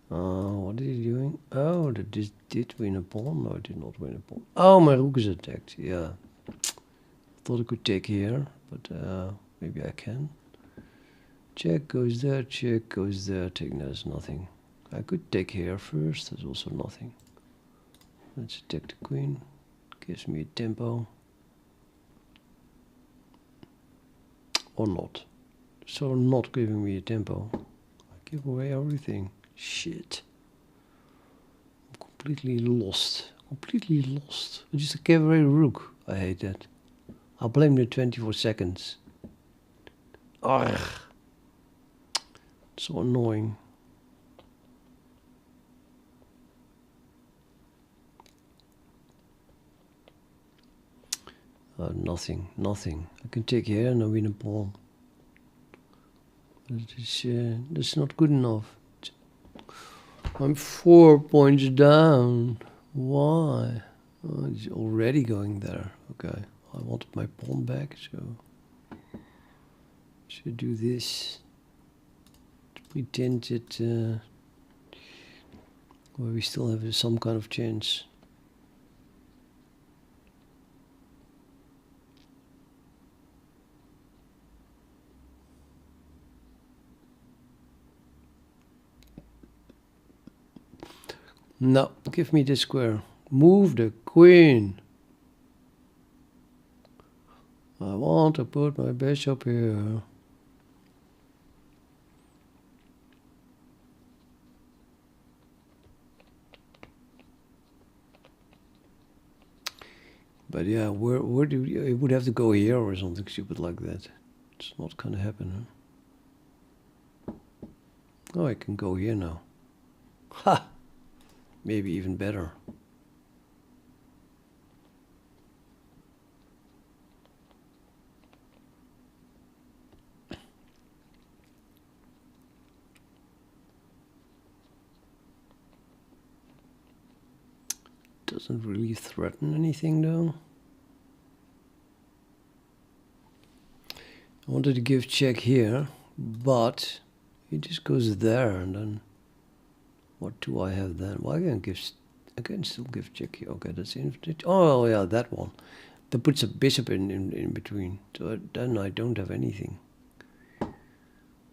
What is he doing? Oh, that did win a pawn. No, I did not win a pawn. Oh, my rook is attacked. Yeah. Thought I could take here, but maybe I can. Check goes there, check goes there. Take, there's nothing. I could take here first. There's also nothing. Let's attack the queen. Gives me a tempo. Or not. So not giving me a tempo. I give away everything. Shit. I'm completely lost. Completely lost. I just gave away a rook. I hate that. I'll blame the 24 seconds. Ugh. So annoying. Nothing. Nothing. I can take here and I win a pawn. That's not good enough. I'm 4 points down. Why? Oh, it's already going there. Okay. I wanted my pawn back, so should do this. Pretend that well, we still have some kind of chance. No, give me the square. Move the queen. I want to put my bishop here. But yeah, where do you, it would have to go here or something stupid like that. It's not gonna happen, huh? Oh, I can go here now. Ha! Maybe even better. Doesn't really threaten anything though. I wanted to give check here, but he just goes there, and then what do I have then? Well, I can still give check here. Okay, that's infinite. Oh yeah, that one. That puts a bishop in between. So then I don't have anything.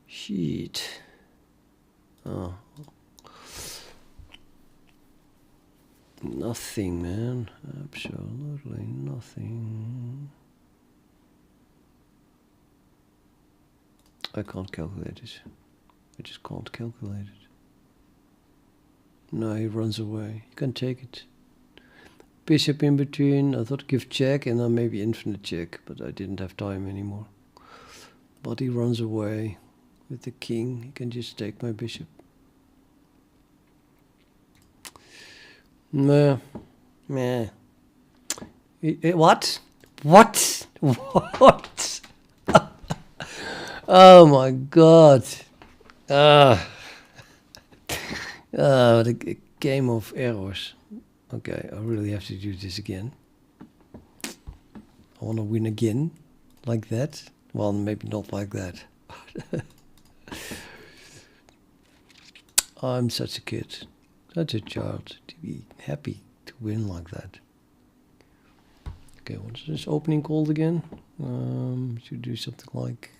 Shit. Oh. Nothing, man. Absolutely nothing. I can't calculate it. I just can't calculate it. No, he runs away. You can take it. Bishop in between. I thought give check and then maybe infinite check, but I didn't have time anymore. But he runs away with the king. He can just take my bishop. Meh. Meh. What? What? What? Oh my god. What a game of errors. Okay, I really have to do this again. I want to win again. Like that. Well, maybe not like that. I'm such a kid. Such a child. To be happy to win like that. Okay, what's this opening called again? Should do something like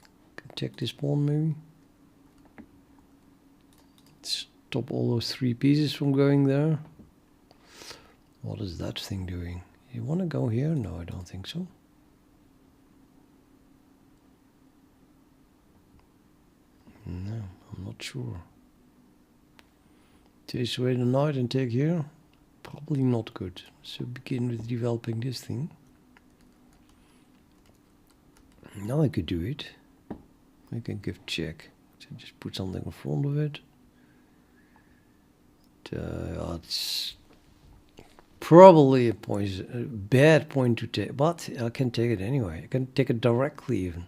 check this pawn maybe. Stop all those 3 pieces from going there. What is that thing doing? You want to go here? No, I don't think so. No, I'm not sure. Chase away the knight and take here? Probably not good. So begin with developing this thing. Now I could do it. I can give check. So just put something in front of it. It's probably a bad point to take, but I can take it anyway. I can take it directly even.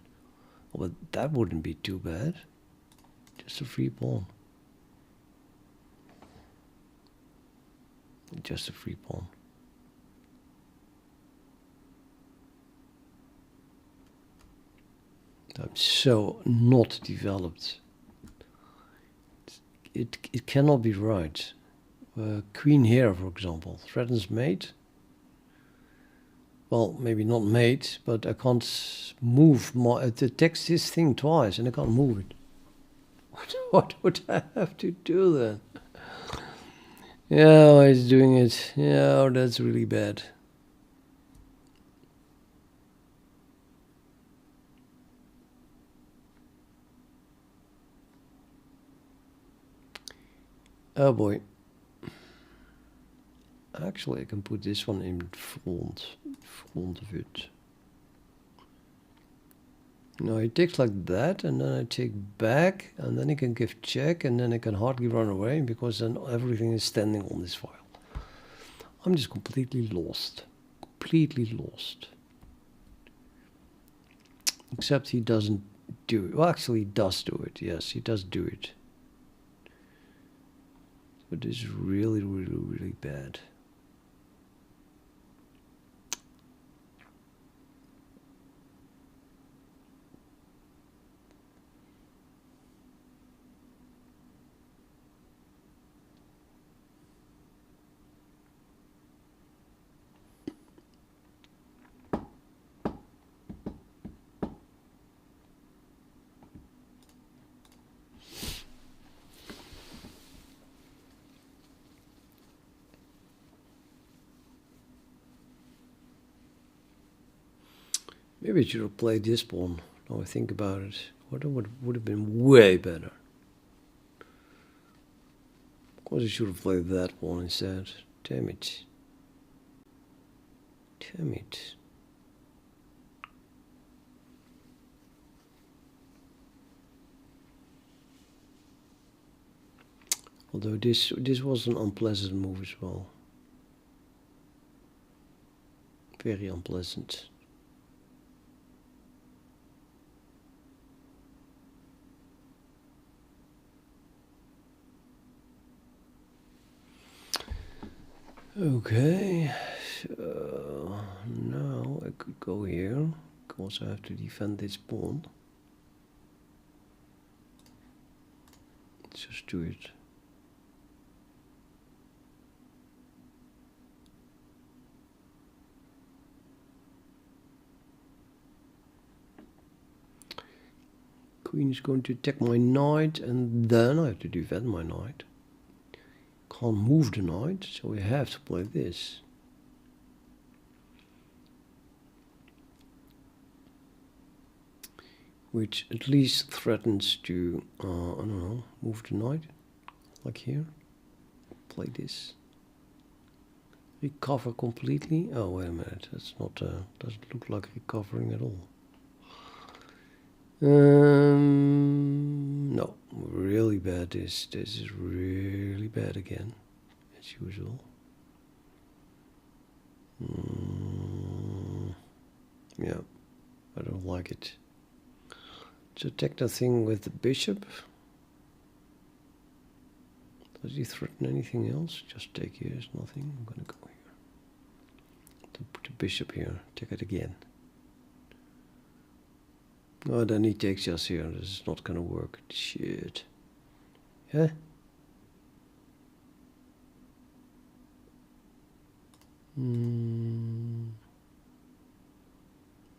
But that wouldn't be too bad. Just a free pawn. Just a free pawn. I'm so not developed. It cannot be right. Queen here, for example, threatens mate. Well, maybe not mate, but I can't move my. It detects this thing twice, and I can't move it. What would I have to do then? Yeah, he's doing it. Yeah, that's really bad. Oh boy. Actually, I can put this one in front of it. No, he takes like that, and then I take back, and then he can give check, and then I can hardly run away, because then everything is standing on this file. I'm just completely lost. Completely lost. Except he doesn't do it. Well, actually, he does do it. Yes, he does do it. But this is really, really, really bad. Maybe I should have played this pawn. Now I think about it. What would have been way better. Of course I should have played that pawn instead. Damn it. Damn it. Although this was an unpleasant move as well. Very unpleasant. Okay, so now I could go here, because I have to defend this pawn. Let's just do it. Queen is going to attack my knight, and then I have to defend my knight. Can't move the knight, so we have to play this. Which at least threatens to, I don't know, move the knight, like here. Play this. Recover completely. Oh, wait a minute, that's not, doesn't look like recovering at all. No, really bad. This is really bad again, as usual. Yeah, I don't like it. To attack the thing with the bishop. Does he threaten anything else? Just take here is nothing. I'm gonna go here. To put the bishop here. Take it again. Oh, then he takes us here. This is not gonna work. Shit. Yeah.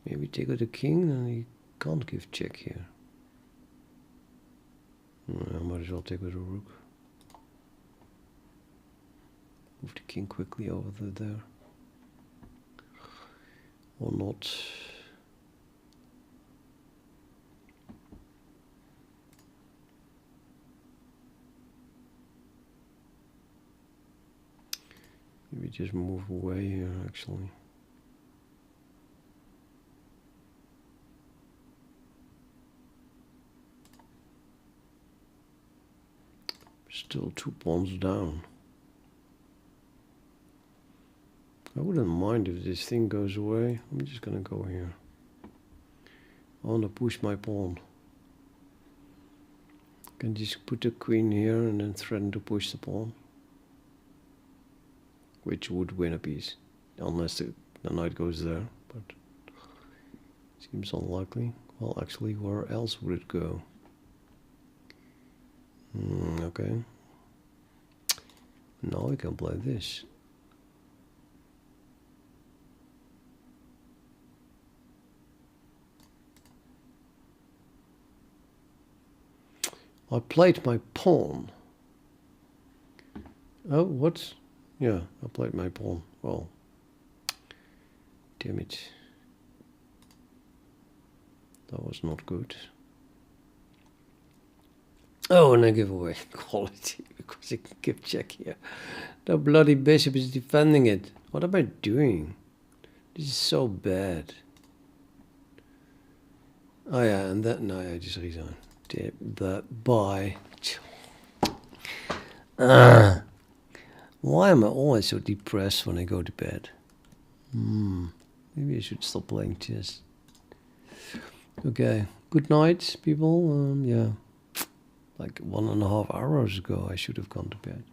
Maybe take out the king, and he can't give check here. I might as well take with a rook. Move the king quickly over there. Or not. Maybe just move away here, actually. Still 2 pawns down. I wouldn't mind if this thing goes away. I'm just gonna go here. I want to push my pawn. I can just put the queen here and then threaten to push the pawn. Which would win a piece. Unless the knight goes there. But seems unlikely. Well, actually, where else would it go? Okay. Now we can play this. I played my pawn. Oh, what? Yeah, I played my pawn. Well, damn it. That was not good. Oh, and I give away quality because I can give check here. The bloody bishop is defending it. What am I doing? This is so bad. Oh yeah, and that, no, I just resign. Bye. Why am I always so depressed when I go to bed? Maybe I should stop playing chess. Okay, good night, people. Yeah, like 1.5 hours ago I should have gone to bed.